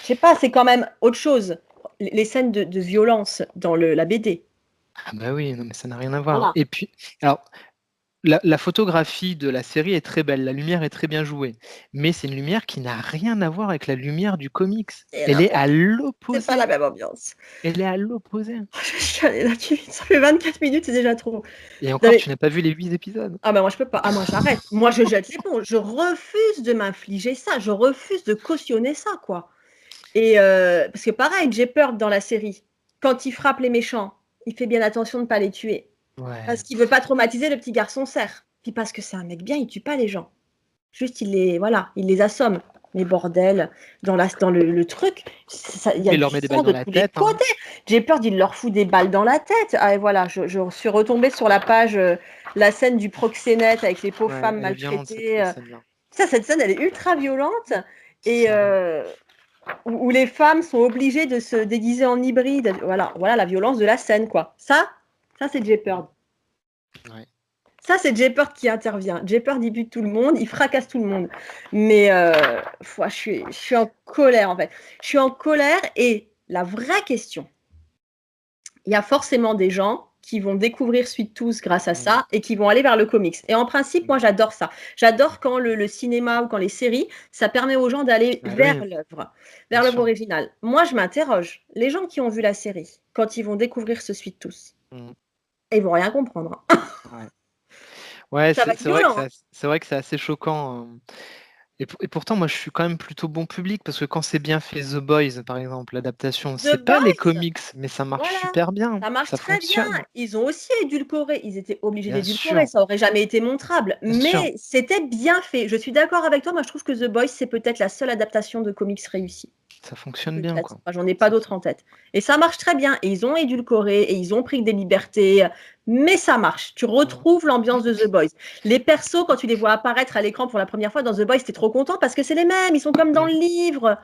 Je sais pas, c'est quand même autre chose. Les scènes de violence dans la BD. Ah bah oui, non, mais ça n'a rien à voir. Voilà. Et puis, alors, la photographie de la série est très belle, la lumière est très bien jouée, mais c'est une lumière qui n'a rien à voir avec la lumière du comics. Et Elle est à c'est pas la l'opposé. même ambiance. Elle est à l'opposé. Je suis allée là-dessus, ça fait 24 minutes, c'est déjà trop. Et Non encore, mais tu n'as pas vu les 8 épisodes. ah bah moi je peux pas. Ah moi j'arrête. Moi je jette l'éponge. Je refuse de m'infliger ça. Je refuse de cautionner ça, quoi. Et parce que pareil, j'ai peur dans la série. Quand il frappe les méchants, il fait bien attention de ne pas les tuer. Ouais. Parce qu'il veut pas traumatiser le petit garçon cerf. Puis parce que c'est un mec bien, il tue pas les gens. Juste il les assomme. Mais bordel, dans le truc, il y a Il du leur met des balles sang dans de la tous les tête. Hein. côtés. J'ai peur qu'il leur fout des balles dans la tête. Ah et voilà, je suis retombée sur la page, la scène du proxénète avec les pauvres Ouais, femmes elle est violente maltraitées. cette scène-là. Ça, cette scène, elle est ultra violente et Ça où les femmes sont obligées de se déguiser en hybride. Voilà la violence de la scène, quoi. Ça c'est Jeopard. ouais. Ça, c'est Jeopard qui intervient. Jeopard, il bute tout le monde, il fracasse tout le monde. Mais je suis en colère, en fait. Je suis en colère et la vraie question, il y a forcément des gens qui vont découvrir Sweet Tooth grâce à Mmh. ça et qui vont aller vers le comics. Et en principe, moi, j'adore ça. J'adore quand le cinéma ou quand les séries, ça permet aux gens d'aller Bah vers oui, l'œuvre, bien vers l'œuvre sûr. originale. Moi, je m'interroge. Les gens qui ont vu la série, quand ils vont découvrir ce Sweet Tooth, Mmh. ils vont rien comprendre, hein. Ouais. Ouais, Ça va être c'est vrai que violent, hein. c'est vrai que c'est assez choquant, et pourtant moi je suis quand même plutôt bon public parce que quand c'est bien fait, The Boys par exemple, l'adaptation, The c'est pas les Boys, comics, mais ça marche voilà, super bien, ça marche ça très bien. fonctionne. Ils ont aussi édulcoré, ils étaient obligés Bien d'édulcorer, sûr, ça aurait jamais été montrable, bien sûr, mais c'était bien fait. Je suis d'accord avec toi, moi je trouve que The Boys, c'est peut-être la seule adaptation de comics réussie. ça fonctionne bien Peut-être. quoi. Enfin, j'en ai pas Ça d'autres en tête. Et ça marche très bien. Et ils ont édulcoré et ils ont pris des libertés, mais ça marche. Tu mmh. retrouves l'ambiance de The Boys. Les persos, quand tu les vois apparaître à l'écran pour la première fois dans The Boys, t'es trop content parce que c'est les mêmes. Ils sont comme dans Mmh. le livre.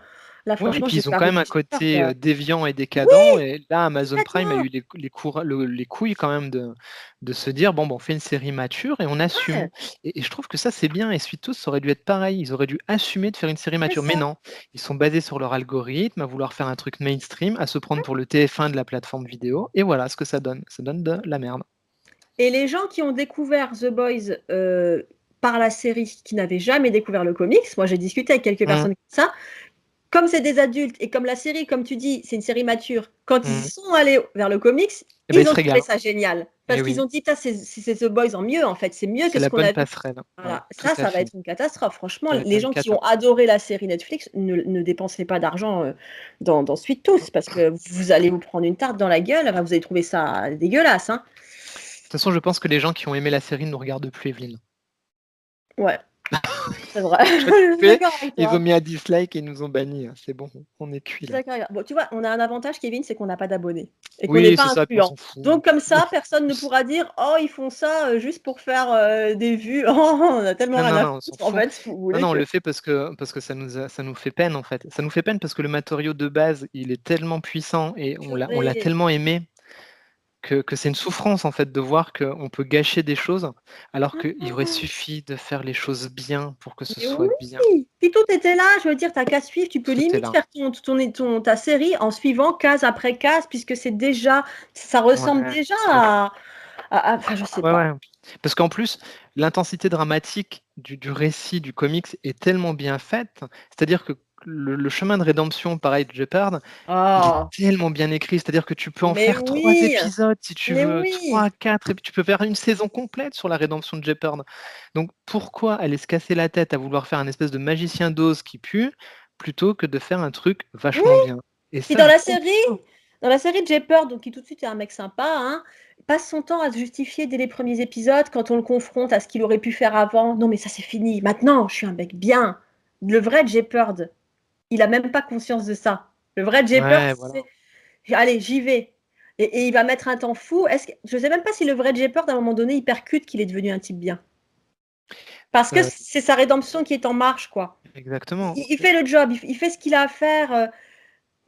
Là, Ouais, et franchement, puis j'ai ils ont pas quand même revu un Shepherd. côté, déviant et Oui, décadent, et là Amazon Prime a complètement. eu les couilles quand même de se dire: «Bon, bah, on fait une série mature et on assume», Ouais, et je trouve que ça c'est bien, et Sweet Tooth ça aurait dû être pareil. Ils auraient dû assumer de faire une série c'est mature, mais ça. non, ils sont basés sur leur algorithme, à vouloir faire un truc mainstream, à se prendre pour le TF1 de la plateforme vidéo, et voilà ce que ça donne de la merde. Et les gens qui ont découvert The Boys par la série, qui n'avaient jamais découvert le comics, moi j'ai discuté avec quelques Mmh, personnes comme ça, comme c'est des adultes et comme la série, comme tu dis, c'est une série mature, quand ils mmh, sont allés vers le comics, et ben ils ils se ont trouvé régalent. ça génial. Et Parce qu'ils oui, ont dit, c'est The Boys en mieux, en fait. C'est mieux c'est que ce la qu'on bonne a vu. passerelle. Ouais, Voilà. tout à Ça va fait. être une catastrophe. Franchement, Ça va être les une gens qui cata. ont adoré la série Netflix ne dépensez pas d'argent dans Sweet Tooth parce que vous allez vous prendre une tarte dans la gueule. Enfin, vous allez trouver ça dégueulasse, hein. De toute façon, je pense que les gens qui ont aimé la série ne nous regardent plus, Evelyne. Ouais, c'est vrai. Chaque Je suis fait, d'accord avec ils ont toi. mis un dislike et ils nous ont bannis, hein. C'est bon, on est cuit Je suis là. d'accord avec toi. Bon, tu vois, on a un avantage, Kevin, c'est qu'on n'a pas d'abonnés et qu'on n'est Oui, pas c'est ça, puis on influent. s'en fout. Donc comme Oui. ça, personne ne pourra dire: «Oh, ils font ça, juste pour faire, des vues. Oh, on a tellement Non, rien non, à non, on s'en foutre, en fout. fait, si vous Non, voulez non, on que». le fait parce que ça nous fait peine, en fait. Ça nous fait peine parce que le matériau de base, il est tellement puissant et on l'a Purée, tellement aimé que c'est une souffrance, en fait, de voir qu'on peut gâcher des choses, alors qu'il aurait suffi de faire les choses bien pour que ce mais soit oui! bien. Si tout était là, je veux dire, tu qu'à suivre. Tu peux Tout est limite là. faire ta série en suivant case après case puisque ça ressemble Ouais, déjà c'est à enfin, je sais ouais, pas. ouais. Parce qu'en plus, l'intensité dramatique du récit du comics est tellement bien faite, c'est-à-dire que le chemin de rédemption, pareil, de Jeopard, il est Ah! tellement bien écrit, c'est-à-dire que tu peux en Mais faire 3 oui! épisodes si tu Mais veux, oui! 3, 4, et puis tu peux faire une saison complète sur la rédemption de Jeopard. Donc pourquoi aller se casser la tête à vouloir faire un espèce de magicien d'Oz qui pue, plutôt que de faire un truc vachement bien? Et Puis ça, je comprends pas. dans la série Jeopard, donc qui tout de suite est un mec sympa, hein, passe son temps à se justifier dès les premiers épisodes quand on le confronte à ce qu'il aurait pu faire avant. Non mais ça c'est fini. Maintenant, je suis un mec bien. Le vrai Jeopard, il a même pas conscience de ça. Le vrai Jeopard, Ouais, c'est voilà. allez, j'y vais. Et il va mettre un temps fou. Je sais même pas si le vrai Jeopard, à un moment donné, il percute qu'il est devenu un type bien. Parce que Heu, c'est sa rédemption qui est en marche, quoi. exactement. Il fait le job, il fait ce qu'il a à faire.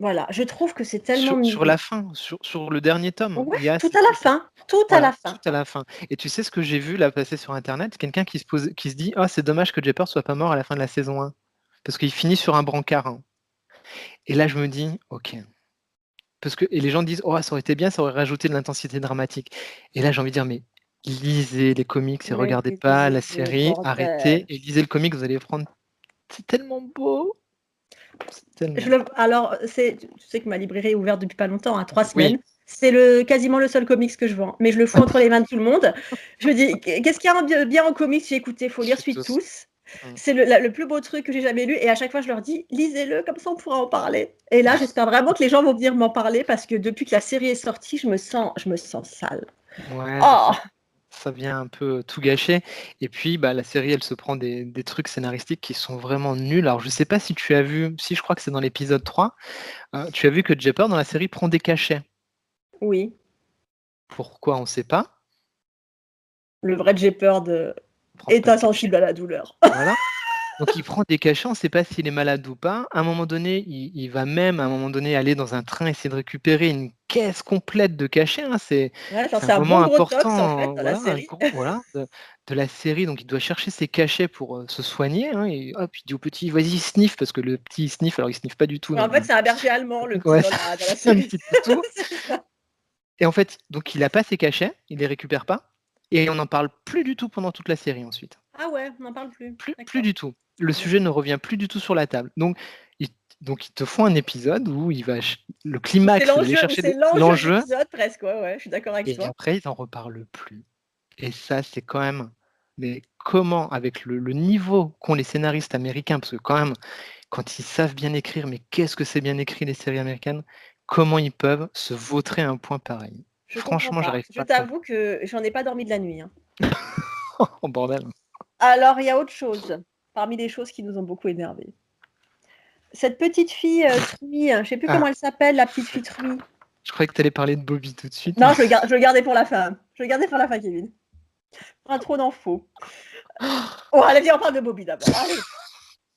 Voilà, je trouve que c'est tellement Sur la fin, sur le dernier tome, ouais, il y a tout à la cette fin, tout à voilà, la tout fin. à la fin, et tu sais ce que j'ai vu là passer sur internet? Quelqu'un qui se dit: «Ah, c'est dommage que Jepper soit pas mort à la fin de la saison 1, parce qu'il finit sur un brancard, hein», et là je me dis: «OK», parce que, et les gens disent: «Oh, ça aurait été bien, ça aurait rajouté de l'intensité dramatique», et là j'ai envie de dire: «Mais lisez les comics et Mais regardez oui, pas la le série, arrêtez bordel. et lisez le comic, vous allez prendre, c'est tellement beau, c'est tellement». Alors, tu sais que ma librairie est ouverte depuis pas longtemps, hein, 3 Oui. semaines. C'est quasiment le seul comics que je vends, mais je le fous entre les mains de tout le monde. Je me dis: «Qu'est-ce qu'il y a de bien en comics?» J'ai écouté, faut lire Suite Sweet tous. Tooth. Mmh. C'est le plus beau truc que j'ai jamais lu et à chaque fois je leur dis: «Lisez-le, comme ça on pourra en parler» et là, j'espère vraiment que les gens vont venir m'en parler parce que depuis que la série est sortie, je me sens sale. Ouais, bah, Oh! ça vient un peu tout gâcher, et puis, bah, la série, elle se prend des trucs scénaristiques qui sont vraiment nuls. Alors je sais pas si tu as vu, si, je crois que c'est dans l'épisode 3, tu as vu que Jepper dans la série prend des cachets. Oui, Pourquoi? On sait pas, le vrai Jeopard, il prend est pas de cachet. insensible à la douleur. Voilà. Donc il prend des cachets, on ne sait pas s'il est malade ou pas. À un moment donné, il va même, à un moment donné, aller dans un train, essayer de récupérer une caisse complète de cachets, hein. Ouais, genre C'est c'est un un moment bon gros tox en fait important, dans la voilà, série. voilà, de la série. Donc il doit chercher ses cachets pour, se soigner, hein, et hop, il dit au petit: «Vas-y, sniffe», parce que le petit, il sniffe, alors il sniffe pas du tout Mais en dans fait, c'est un berger allemand le petit ouais, dans la c'est un série. petit toutou. C'est ça. Et en fait, donc il a pas ses cachets, il les récupère pas et on n'en parle plus du tout pendant toute la série ensuite. Ah ouais, on n'en parle plus. Plus D'accord. du tout. Le D'accord. sujet ne revient plus du tout sur la table. Ils ils te font un épisode où il va ch le climax, c'est d'aller chercher C'est des l'enjeu de l'enjeu l'épisode presque, ouais, ouais, je suis d'accord avec et toi. après ils en reparlent plus. Et ça, c'est quand même mais comment avec le niveau qu'ont les scénaristes américains, parce que quand même, quand ils savent bien écrire, mais qu'est-ce que c'est bien écrit les séries américaines, comment ils peuvent se vautrer à un point pareil? Je comprends Franchement, pas. j'arrive Je pas à t'avoue comprendre. que j'en ai pas dormi de la nuit, hein. Oh bordel! Alors, il y a autre chose, parmi les choses qui nous ont beaucoup énervés. Cette petite fille, Trui, je sais plus comment Ah, elle s'appelle, la petite fille Trui. je croyais que tu allais parler de Bobby tout de suite, mais Non, je le gardais pour la fin. Je le gardais pour la fin, Kevin. Pas trop d'infos. Oh, allez, viens, on parle de Bobby d'abord. Allez,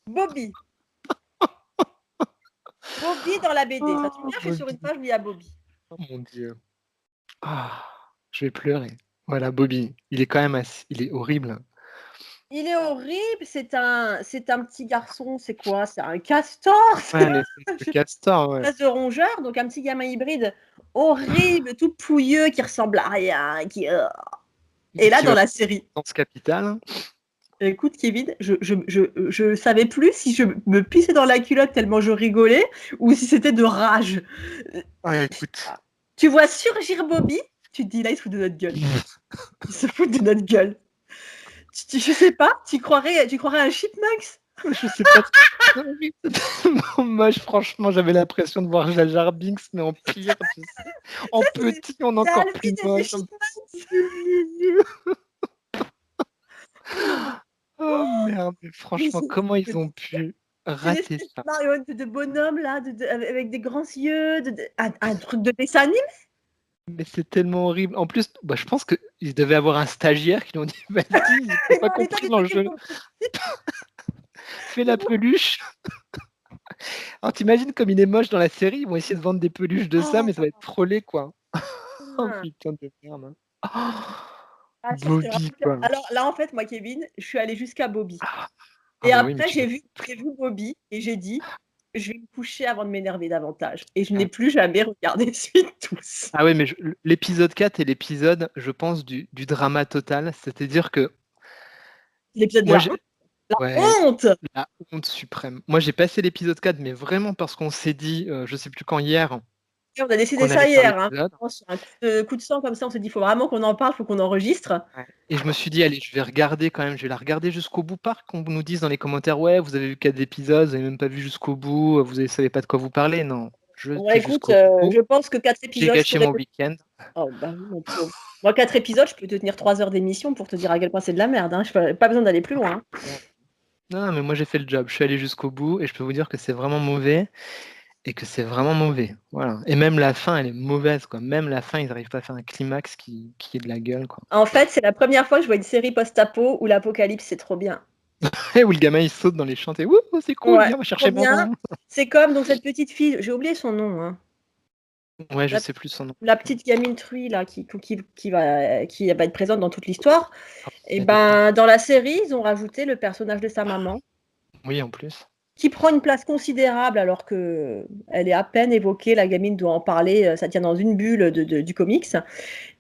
Bobby. Bobby dans la BD. Ça tombe oh bien, je suis sur une Bobby, page où il y a Bobby. oh mon Dieu. Ah, je vais pleurer. Voilà, Bobby, il est quand même il est horrible. Il est horrible, c'est un petit garçon, c'est quoi? C'est un castor? Ouais, l'espèce de castor, ouais. Espèce de rongeur, donc un petit gamin hybride horrible, tout pouilleux, qui ressemble à rien, et là, Qui dans va la série, dans ce capital. écoute Kevin, je savais plus si je me pissais dans la culotte tellement je rigolais ou si c'était de rage. Heu, Ouais, écoute. Tu vois surgir Bobby, tu te dis: «Là, ils se foutent de notre gueule. Ils se foutent de notre gueule». Je sais pas, tu croirais à un chipmunks? Je sais pas ce que c'est horrible, c'est tellement moche, franchement, j'avais l'impression de voir Jar Jar Binks, mais en pire, tu sais? En Ça, petit, en c'est encore Alvin plus et ses moche, en chipmunks. oh merde, mais Mais franchement, comment ils ont pu c'est une rater espèce de ça? marionnette de bonhomme là, avec des grands yeux, un truc de dessin animé. Mais c'est tellement horrible. En plus, bah, je pense qu'ils devaient avoir un stagiaire qui lui ont dit: «Vas-y, ils ont Ils pas m'ont dit: «Toi, compris tu t'occupes l'enjeu, de fais la peluche». Alors tu imagines comme il est moche dans la série, ils vont essayer de vendre des peluches de ça, mais ça va être trop laid, quoi. Oh putain». putain de merde. Ah ça, c'était Bobby, vraiment quoi. alors là, en fait, moi, Kevin, je suis allée jusqu'à Bobby Ah et bah, oui, mais après tu j'ai vu Bobby et j'ai dit: «Je vais me coucher avant de m'énerver davantage» et je n'ai ouais. plus jamais regardé Suite Tous. Ah ouais, mais l'épisode 4 est l'épisode, je pense, du drama total. C'est-à-dire que L'épisode de moi, la j'ai ouais, honte! la honte suprême. Moi, j'ai passé l'épisode 4, mais vraiment parce qu'on s'est dit, je sais plus quand hier, Et on a décidé qu'on ça allait faire hier, hein. l'épisode. Sur un coup de sang comme ça, on s'est dit: «Il faut vraiment qu'on en parle, il faut qu'on enregistre». Ouais. Et je me suis dit: «Allez, je vais regarder quand même, je vais la regarder jusqu'au bout», pas qu'on nous dise dans les commentaires: «Ouais, vous avez vu 4 épisodes, vous avez même pas vu jusqu'au bout, vous savez pas de quoi vous parlez». Non, je Bon vais écoute, jusqu'au bout. je pense que 4 J'ai épisodes, je gâché pourrais mon week-end. oh bah oui, mon pauvre. Moi 4 épisodes, je peux te tenir 3 heures d'émission pour te dire à quel point c'est de la merde, hein. Je pas besoin d'aller plus loin, hein. Ouais. Non, mais moi j'ai fait le job. Je suis allé jusqu'au bout et je peux vous dire que c'est vraiment mauvais et que c'est vraiment mauvais. Voilà. Et même la fin, elle est mauvaise, quoi. Même la fin, ils arrivent pas à faire un climax qui ait de la gueule, quoi. En fait, c'est la première fois que je vois une série post-apo où l'apocalypse, c'est trop bien. Où le gamin il saute dans les champs et: «Wouhou, c'est cool, Ouais, viens, on va trop chercher bien. maman». C'est comme donc cette petite fille, j'ai oublié son nom, hein. Ouais, je La sais plus son nom. la petite gamine truie là qui va être présente dans toute l'histoire Ah, et elle est pas ben, dans la série, ils ont rajouté le personnage de sa maman, oui, en plus. qui prend une place considérable alors qu'elle est à peine évoquée, la gamine doit en parler, ça tient dans une bulle du comics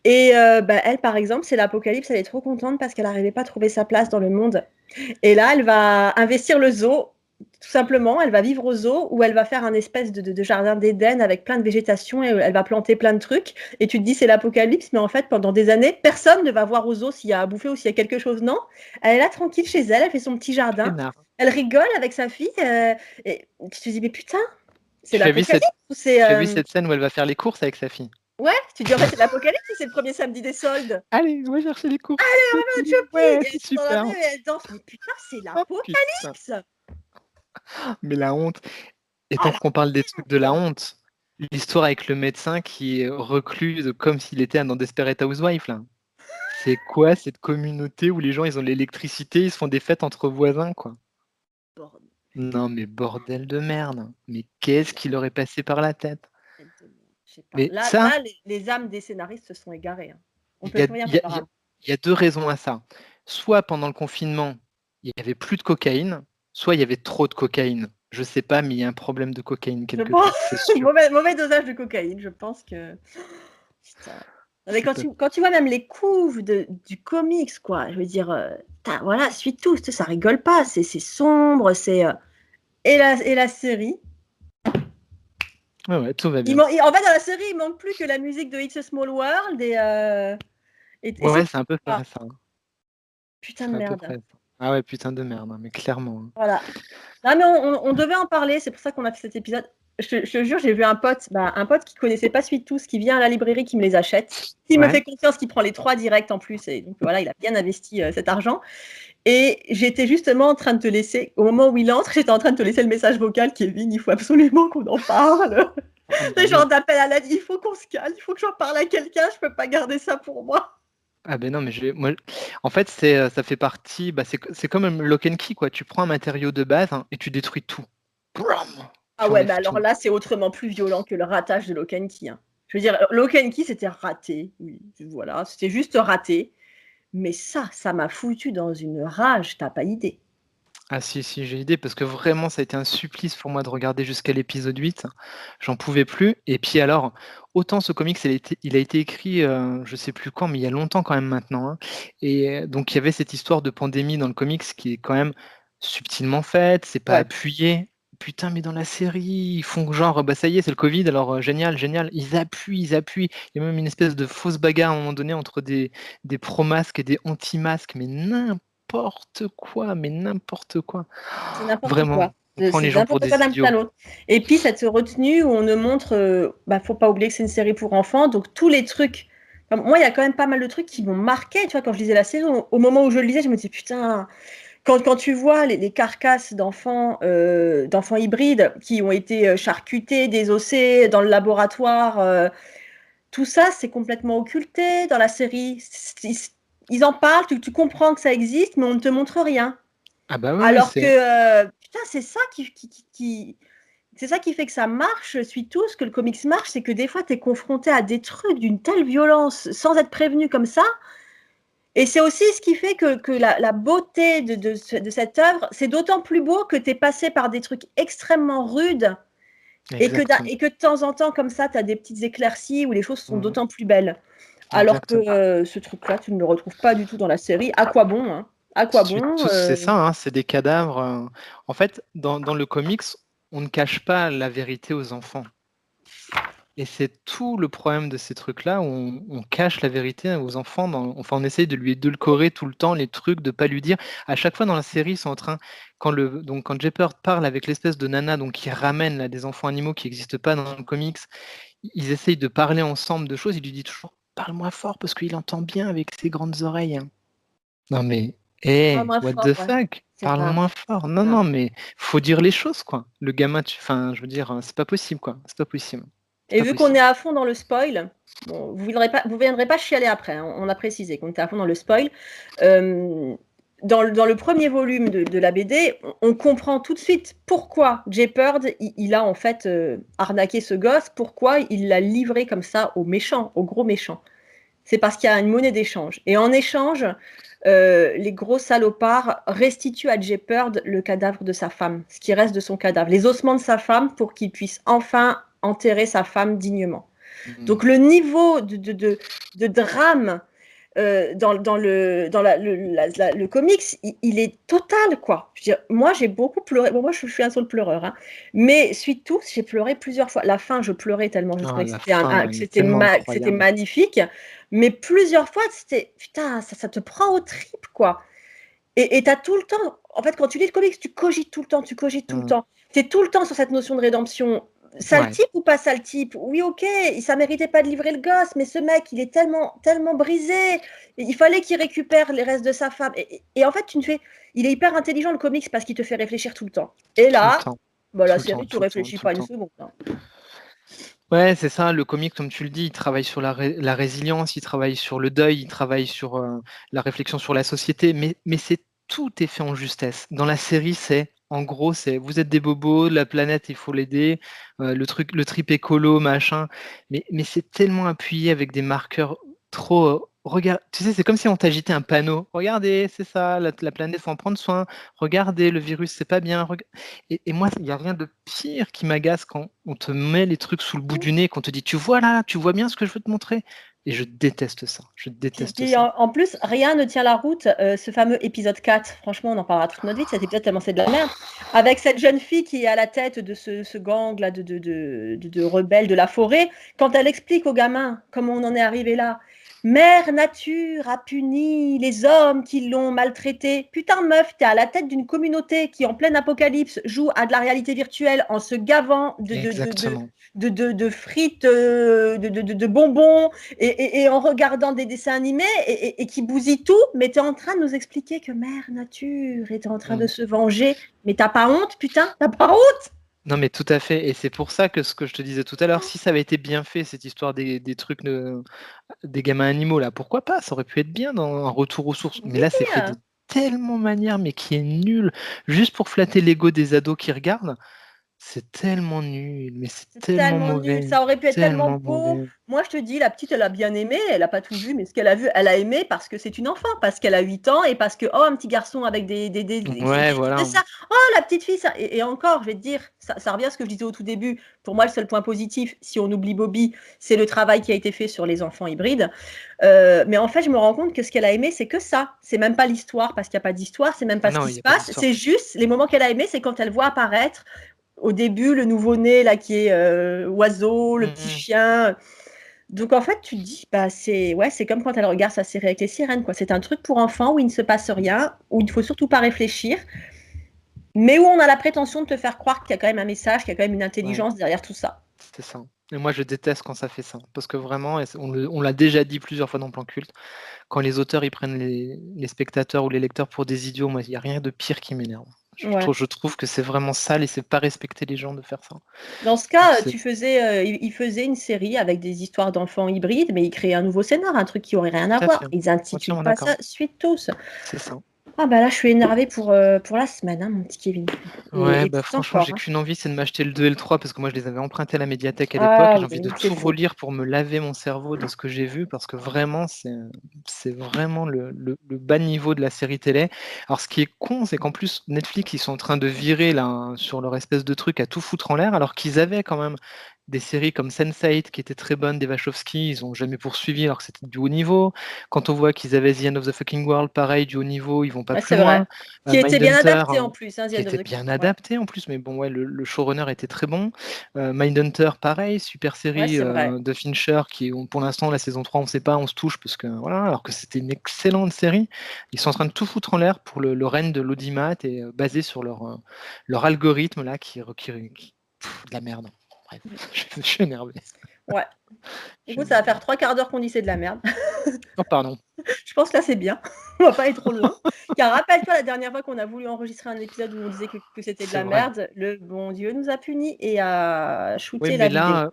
et bah, elle, par exemple, c'est l'apocalypse, elle est trop contente parce qu'elle n'arrivait pas à trouver sa place dans le monde et là, elle va investir le zoo, tout simplement. Elle va vivre au zoo où elle va faire un espèce de jardin d'Éden avec plein de végétation et elle va planter plein de trucs et tu te dis: «C'est l'apocalypse» mais en fait, pendant des années, personne ne va voir au zoo s'il y a à bouffer ou s'il y a quelque chose, non. Elle est là tranquille chez elle, elle fait son petit jardin, Peinard. elle rigole avec sa fille, et tu te dis: «Mais putain, c'est Tu as vu l'apocalypse cette ou c'est, tu as vu cette scène où elle va faire les courses avec sa fille? ouais, tu te dis: «En fait, c'est l'apocalypse ou c'est le premier samedi des soldes?» «Allez, on va chercher les courses, c'est «Allez, on va au cool, shopping» ouais, et elles c'est sont dans la rue super». et elles dansent. Mais putain, c'est Oh putain, l'apocalypse! mais la honte. Et Ah tant la qu'on parle des trucs de la honte! honte, l'histoire avec le médecin qui est reclus comme s'il était dans Desperate Housewives, là. C'est quoi cette communauté où les gens, ils ont l'électricité, ils se font des fêtes entre voisins, quoi? Bordel Non, mais bordel de merde. Mais qu'est-ce qui leur est passé par la tête? de merde. Je sais pas. Mais Là ça, là, les âmes des scénaristes se sont égarées, hein. On il peut y a, plus rien il y a- faire il y a- âme. il y a 2 raisons à ça. Soit pendant le confinement, il y avait plus de cocaïne, soit il y avait trop de cocaïne. Je sais pas, mais il y a un problème de cocaïne Je quelque pense part, c'est sûr. mauvais dosage de cocaïne, je pense que putain. Non mais C'est pas quand tu vois même les couves du comics quoi, je veux dire, tu voilà, suis tout, ça rigole pas, c'est sombre, et la série, ouais, ouais, tout va il bien. man en fait, dans la série, il manque plus que la musique de It's a Small World et c'est Ouais, tout, c'est un peu quoi. ça, hein. Putain de C'est à peu merde. près ça. Ah ouais, putain de merde, hein, mais clairement, hein. Voilà. Non, mais on devait en parler, c'est pour ça qu'on a fait cet épisode. Je te jure, j'ai vu un pote qui connaissait pas Sweet Tooth, qui vient à la librairie, qui me les achète, qui me Ouais. fait confiance, qui prend les 3 directs en plus, et donc voilà, il a bien investi cet argent. Et j'étais justement en train de te laisser, au moment où il entre, j'étais en train de te laisser le message vocal, Kevin, il faut absolument qu'on en parle. Ah bah Les gens oui. d'appel à l'aide, il faut qu'on se calme, il faut que j'en parle à quelqu'un, je peux pas garder ça pour moi. Ah ben non, mais moi, en fait, ça fait partie, bah, c'est comme un lock and key, quoi. Tu prends un matériau de base, hein, et tu détruis tout. Bram. Ah Tu ouais, mais enlèves alors tout. là, c'est autrement plus violent que le ratage de Lock and Key, hein. Je veux dire, Lock and Key, c'était raté, oui, voilà, c'était juste raté. Mais ça m'a foutu dans une rage, tu pas idée. Ah si, si, j'ai idée, parce que vraiment, ça a été un supplice pour moi de regarder jusqu'à l'épisode 8. J'en pouvais plus. Et puis alors, autant ce comics, il a été écrit, je sais plus quand, mais il y a longtemps quand même maintenant, hein. Et donc il y avait cette histoire de pandémie dans le comics qui est quand même subtilement faite, c'est pas Ouais. appuyé. Putain, mais dans la série, ils font genre, bah ça y est, c'est le Covid, alors génial, génial. Ils appuient, ils appuient. Il y a même une espèce de fausse bagarre à un moment donné entre des pro-masques et des anti-masques, mais n'importe quoi, mais n'importe quoi. C'est n'importe Vraiment, quoi. on prend C'est les gens pour n'importe des quoi d'un bout à idiots. l'autre. Et puis cette retenue où on ne montre, bah, faut pas oublier que c'est une série pour enfants, donc tous les trucs. Enfin, moi, il y a quand même pas mal de trucs qui m'ont marqué. Tu vois, quand je lisais la série, au moment où je le lisais, je me disais putain. Quand tu vois les carcasses d'enfants hybrides qui ont été charcutés, désossés dans le laboratoire, tout ça, c'est complètement occulté dans la série. Ils en parlent, tu comprends que ça existe, mais on ne te montre rien. Ah bah oui, oui, Alors que, c'est putain, c'est ça qui fait que ça marche, suis tout, ce que le comics marche, c'est que des fois, tu es confronté à des trucs d'une telle violence sans être prévenu comme ça. Et c'est aussi ce qui fait que la beauté de cette œuvre, c'est d'autant plus beau que tu es passé par des trucs extrêmement rudes exactement. et que de temps en temps, comme ça, tu as des petites éclaircies où les choses sont Mmh, d'autant plus belles. Alors que exactement. ce truc-là, tu ne le retrouves pas du tout dans la série. À quoi bon, hein? À quoi Suite bon tous, c'est ça, hein, c'est des cadavres. En fait, dans le comics, on ne cache pas la vérité aux enfants. Et c'est tout le problème de ces trucs-là, où on cache la vérité aux enfants, enfin on essaye de lui édulcorer tout le temps les trucs, de pas lui dire. À chaque fois dans la série, ils sont en train, quand Jepperd parle avec l'espèce de nana donc qui ramène là, des enfants animaux qui n'existent pas dans le comics, ils essayent de parler ensemble de choses, il lui dit toujours «Parle-moi fort parce qu'il entend bien avec ses grandes oreilles, hein». Non mais, Pas moins what fort, the ouais. fuck? C'est Parle pas moins fort. Non, non. non, mais faut dire les choses, quoi. Le gamin, enfin, je veux dire, c'est pas possible, quoi. C'est pas possible. C'est Et pas vu qu'on est possible. à fond dans le spoil, bon, vous viendrez pas chialer après, hein, on a précisé qu'on était à fond dans le spoil. Dans le premier volume de la BD, on comprend tout de suite pourquoi Jepperd, il a en fait arnaqué ce gosse, pourquoi il l'a livré comme ça aux méchants, aux gros méchants. C'est parce qu'il y a une monnaie d'échange. Et en échange, les gros salopards restituent à Jepperd le cadavre de sa femme, ce qui reste de son cadavre, les ossements de sa femme pour qu'il puisse enfin enterrer sa femme dignement. Mmh. Donc le niveau de drame le comics, il est total, quoi. Je veux dire, moi, j'ai beaucoup pleuré. Bon, moi, je suis un saule pleureur, hein. Mais suite tous, j'ai pleuré plusieurs fois. La fin, je pleurais tellement je Ah, trouvais que la fin, que elle est tellement c'était incroyable. magnifique. Mais plusieurs fois, c'était putain, ça te prend aux tripes, quoi. Et tu as tout le temps, en fait, quand tu lis le comics, tu cogites tout le temps, tu cogites tout le Mmh. temps. Tu es tout le temps sur cette notion de rédemption. Sale Ouais, type ou pas sale type? Oui, OK, ça méritait pas de livrer le gosse, mais ce mec, il est tellement brisé. Il fallait qu'il récupère les restes de sa femme. Et en fait, il est hyper intelligent, le comics, parce qu'il te fait réfléchir tout le temps. Et tout le là, temps, bah, la tout le temps, série, tu tout le temps, réfléchis tout le pas une temps. seconde, hein. Ouais, c'est ça, le comique, comme tu le dis, il travaille sur la résilience, il travaille sur le deuil, il travaille sur, la réflexion sur la société, mais tout est fait en justesse. Dans la série, c'est En gros, c'est vous êtes des bobos, la planète, il faut l'aider, le trip écolo, machin. Mais c'est tellement appuyé avec des marqueurs trop. Regarde, tu sais, c'est comme si on t'agitait un panneau. Regardez, c'est ça, la planète, faut en prendre soin. Regardez, le virus, c'est pas bien. Et moi, il n'y a rien de pire qui m'agace quand on te met les trucs sous le bout du nez, qu'on te dit, tu vois là, tu vois bien ce que je veux te montrer. Et je déteste ça. Je déteste Puis ça. en plus, rien ne tient la route. Ce fameux épisode 4, franchement, on en parlera toute notre vie de cet épisode tellement c'est de la merde. Avec cette jeune fille qui est à la tête de ce gang là de rebelles de la forêt, quand elle explique aux gamins comment on en est arrivé là. Mère Nature a puni les hommes qui l'ont maltraité. Putain, meuf, t'es à la tête d'une communauté qui, en pleine apocalypse, joue à de la réalité virtuelle en se gavant Exactement. de frites, de bonbons, et en regardant des dessins animés et qui bousille tout, mais tu es en train de nous expliquer que Mère Nature est en train de Mm. se venger. Mais t'as pas honte, putain? T'as pas honte? Non, mais tout à fait. Et c'est pour ça que ce que je te disais tout à l'heure, si ça avait été bien fait, cette histoire des trucs des gamins animaux, là, pourquoi pas? Ça aurait pu être bien dans un retour aux sources. Mais Oui, là, c'est fait de tellement manière, mais qui est nul. Juste pour flatter l'ego des ados qui regardent, c'est tellement nul, mais c'est c'est tellement tellement nul. mauvais. Ça aurait pu être tellement Tellement beau. mauvais. Moi, je te dis, la petite, elle a bien aimé. Elle a pas tout vu, mais ce qu'elle a vu, elle a aimé parce que c'est une enfant, parce qu'elle a 8 ans et parce que, oh, un petit garçon avec Ouais, c'est voilà. ça. Oh, la petite fille, ça. Et encore, je vais te dire, ça revient à ce que je disais au tout début. Pour moi, le seul point positif, si on oublie Bobby, c'est le travail qui a été fait sur les enfants hybrides. Mais en fait, je me rends compte que ce qu'elle a aimé, c'est que ça. C'est même pas l'histoire, parce qu'il n'y a pas d'histoire, c'est même pas ce Non, qui il n'y se a pas passe. d'histoire. C'est juste les moments qu'elle a aimé, c'est quand elle voit apparaître au début le nouveau-né là qui est oiseau, le petit Mhm. chien. Donc en fait, tu te dis, bah c'est ouais, c'est comme quand elle regarde sa série avec les sirènes, quoi. C'est un truc pour enfants où il ne se passe rien, où il ne faut surtout pas réfléchir, mais où on a la prétention de te faire croire qu'il y a quand même un message, qu'il y a quand même une Ouais, intelligence derrière tout ça. c'est ça. Et moi, je déteste quand ça fait ça. Parce que vraiment, et on l'a déjà dit plusieurs fois dans Plan Culte, quand les auteurs ils prennent les spectateurs ou les lecteurs pour des idiots, moi, il n'y a rien de pire qui m'énerve. Ouais. Je trouve que c'est vraiment sale et c'est pas respecter les gens de faire ça. Dans ce Donc cas, c'est il faisait une série avec des histoires d'enfants hybrides, mais il créait un nouveau scénar, un truc qui aurait rien à tout à voir. fait. Ils intitulent Entièrement pas d'accord. ça Suite tous. C'est ça. Ah bah là, je suis énervée pour la semaine, hein, mon petit Kevin. Ouais, Et bah plus franchement, encore. j'ai Hein. qu'une envie, c'est de m'acheter le 2 et le 3 parce que moi je les avais empruntés à la médiathèque à l'époque Ah et j'ai envie de oui, c'est tout faux. relire pour me laver mon cerveau de ce que j'ai vu parce que vraiment, c'est vraiment le bas niveau de la série télé. Alors ce qui est con, c'est qu'en plus, Netflix, ils sont en train de virer là sur leur espèce de truc à tout foutre en l'air alors qu'ils avaient quand même des séries comme Sense8 qui étaient très bonnes, des Wachowski, ils ont jamais poursuivi alors que c'était du haut niveau. Quand on voit qu'ils avaient The End of the Fucking World, pareil, du haut niveau, ils vont pas Ouais, plus c'est vrai. loin. Qui était bien Mindhunter, adapté en plus, hein, The qui End of était the bien King. Ouais, adapté en plus, mais bon, ouais, le showrunner était très bon. Mindhunter, pareil, super ouais série c'est vrai. de Fincher, pour l'instant, la saison 3 on sait pas, on se touche, parce que voilà, alors que c'était une excellente série. Ils sont en train de tout foutre en l'air pour le règne de l'audimat et basé sur leur algorithme là de la merde. Bref, je suis énervé. Ouais. Je suis Écoute, ça va énervé. faire 3 quarts d'heure qu'on dit c'est de la merde. Oh, pardon. Je pense que là, c'est bien. On va pas aller trop loin. Car rappelle-toi, la dernière fois qu'on a voulu enregistrer un épisode où on disait que c'était de C'est la vrai. merde, le bon Dieu nous a punis et a Oui, shooté mais la vidéo. là,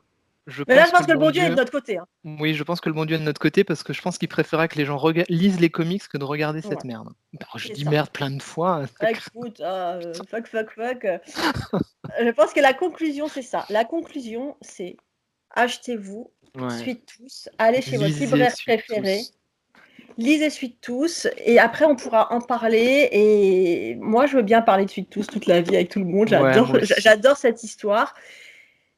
je Mais là, pense je que pense le que le bon bon Dieu est de Dieu. notre côté. Hein. Oui, je pense que le bon Dieu est de notre côté parce que je pense qu'il préféra que les gens lisent les comics que de regarder cette Ouais, merde. Alors, je c'est dis ça. merde plein de fois. Écoute, fuck. Je pense que la conclusion, c'est ça. La conclusion, c'est achetez-vous Ouais. Suite Tous, allez chez votre Lisez libraire Suite préféré, tous. lisez Suite Tous, et après on pourra en parler. Et moi, je veux bien parler de Suite Tous toute la vie avec tout le monde. Ouais, moi aussi. J'adore cette histoire.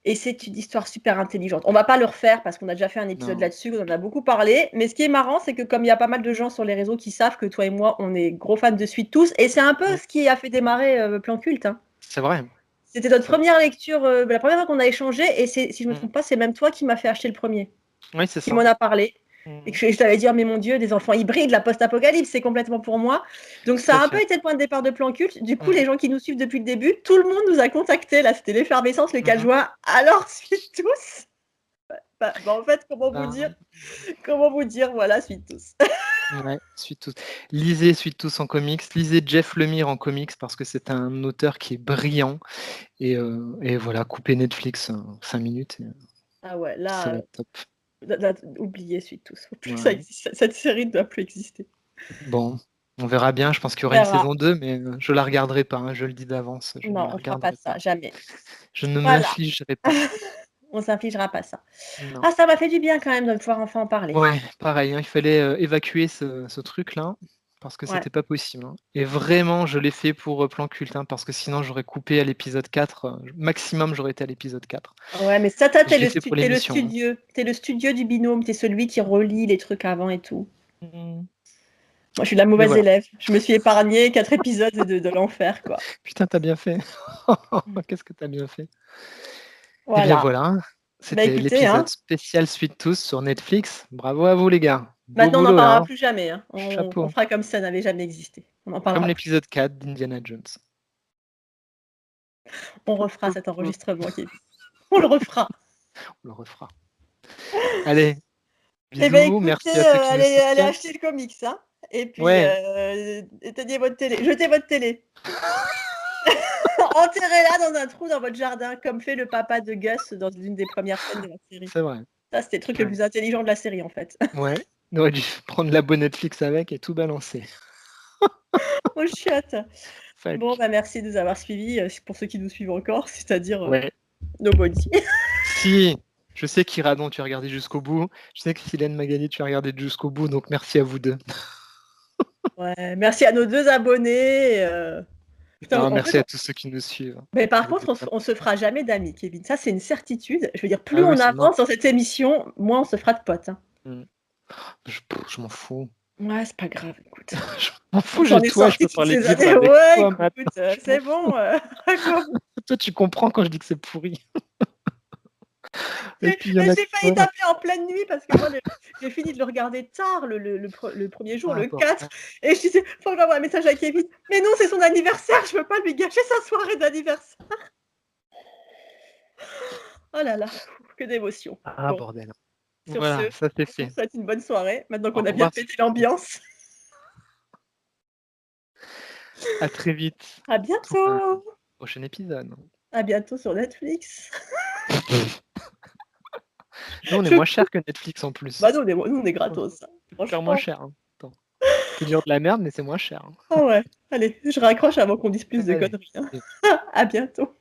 Et c'est une histoire super intelligente. On va pas le refaire parce qu'on a déjà fait un épisode Non. là-dessus, on en a beaucoup parlé. Mais ce qui est marrant, c'est que comme il y a pas mal de gens sur les réseaux qui savent que toi et moi, on est gros fans de Suite Tous, et c'est un peu Mm. ce qui a fait démarrer Plan Culte. Hein. C'est vrai. C'était notre C'est vrai. première lecture, la première fois qu'on a échangé, et si je me Mm. trompe pas, c'est même toi qui m'as fait acheter le premier, Oui, c'est qui m'en ça. a parlé. Et Mm. que je t'avais dit, oh, mais mon Dieu, des enfants hybrides, la post-apocalypse, c'est complètement pour moi. Donc Tout ça à a un peu fait. été le point de départ de Plan Culte. Du coup, les Mm. gens qui nous suivent depuis le début, tout le monde nous a contactés. Là, c'était l'effervescence le 4 Mhm. juin. Alors, suite tous. En fait, Ben, comment vous dire, voilà, suite tous. ouais, Suite tous. Lisez Suite tous en comics. Lisez Jeff Lemire en comics parce que c'est un auteur qui est brillant. Et voilà, coupez Netflix 5 minutes. Et Ah ouais, ça va là, être top. oubliez suite tous. Faut plus que ça Ouais. existe. Cette série ne doit plus exister. Bon. On verra bien, je pense qu'il y On aura une verra. saison 2, mais je la regarderai pas, hein, je le dis d'avance, je ne Non, la on fera pas regarderai pas. ça, jamais. Je ne me Voilà, l'affligerai pas. on s'infligera pas ça. Non. Ah, ça m'a fait du bien quand même de pouvoir enfin en parler. Ouais, pareil, hein, il fallait, évacuer ce truc-là, parce que Ouais. c'était pas possible, hein. Et vraiment, je l'ai fait pour, Plan Culte, hein, parce que sinon j'aurais coupé à l'épisode 4, maximum j'aurais été à l'épisode 4. Ouais, mais ça, toi, Je l'ai fait pour l'émission, hein. tu le studio du binôme, tu es celui qui relit les trucs avant et tout. Mmh. Moi, je suis la Mais mauvaise voilà. élève. Je me suis épargnée 4 épisodes de l'enfer, quoi. Putain, tu as bien fait. Mmh. Qu'est-ce que tu as bien fait. Eh bien Voilà. voilà, Bah, c'était écoutez, l'épisode hein, spécial Sweet Tooth sur Netflix. Bravo à vous les gars. Beau maintenant on n'en boulot là, parlera hein. plus jamais, hein. On Chapeau. fera comme si ça n'avait jamais existé. On n'en Comme parlera plus. l'épisode 4 d'Indiana Jones. On refera cet enregistrement, Kevin. On le refera. On le refera. Allez, Eh ben, bisous, écoutez, merci à ceux qui nous allez soutiennent. acheter le comics, hein, et puis, Ouais, éteignez votre télé, jetez votre télé. Enterrez-la dans un trou dans votre jardin, comme fait le papa de Gus dans une des premières scènes de la série. c'est vrai. Ça, c'était le truc le Ouais. plus intelligent de la série, en fait. Ouais, on aurait dû prendre l'abo Netflix avec et tout balancer. Oh chiotte. Bon, Fuck. bah, merci de nous avoir suivis, pour ceux qui nous suivent encore, c'est-à-dire, Ouais. nobody. Si, je sais qu'Iradon, tu as regardé jusqu'au bout. Je sais que Silène Magali, tu as regardé jusqu'au bout, donc merci à vous 2. Ouais, merci à nos 2 abonnés, putain, Non, en merci fait, à tous ceux qui nous suivent. mais par Vous contre, êtes on se fera jamais d'amis, Kevin. Ça, c'est une certitude. Je veux dire, plus Ah oui, on c'est mort. avance dans cette émission, moins on se fera de potes, hein. Mmh. Je m'en fous. Ouais, c'est pas grave, écoute. Je m'en fous, On j'ai est toi, je sortis peux toutes parler de ces livres années. avec Ouais, toi écoute, maintenant. Je m'en c'est bon, à quoi Toi, tu comprends quand je dis que c'est pourri. Et puis il y en a j'ai failli toi. t'appeler en pleine nuit parce que moi, j'ai fini de le regarder tard le 1er jour, Ah le 4, bordel. et je disais: «Faut que j'envoie un message à Kevin». «Mais non, c'est son anniversaire, je peux pas lui gâcher sa soirée d'anniversaire». Oh là là, que d'émotions. Ah Bon, bordel. sur ce, Voilà, ça c'est on vous fait. souhaite une bonne soirée, maintenant Au qu'on a bien revoir. pété l'ambiance. À très vite À pour un bientôt! prochain épisode. À bientôt sur Netflix. Nous, on est Je moins cher que Netflix en plus. Bah, nous on est gratos, hein, C'est faire moins franchement. cher, hein. Attends. On peut dire de la merde, mais c'est moins cher, hein. Ah ouais, allez, je raccroche avant qu'on dise plus de Allez. conneries, hein. À bientôt.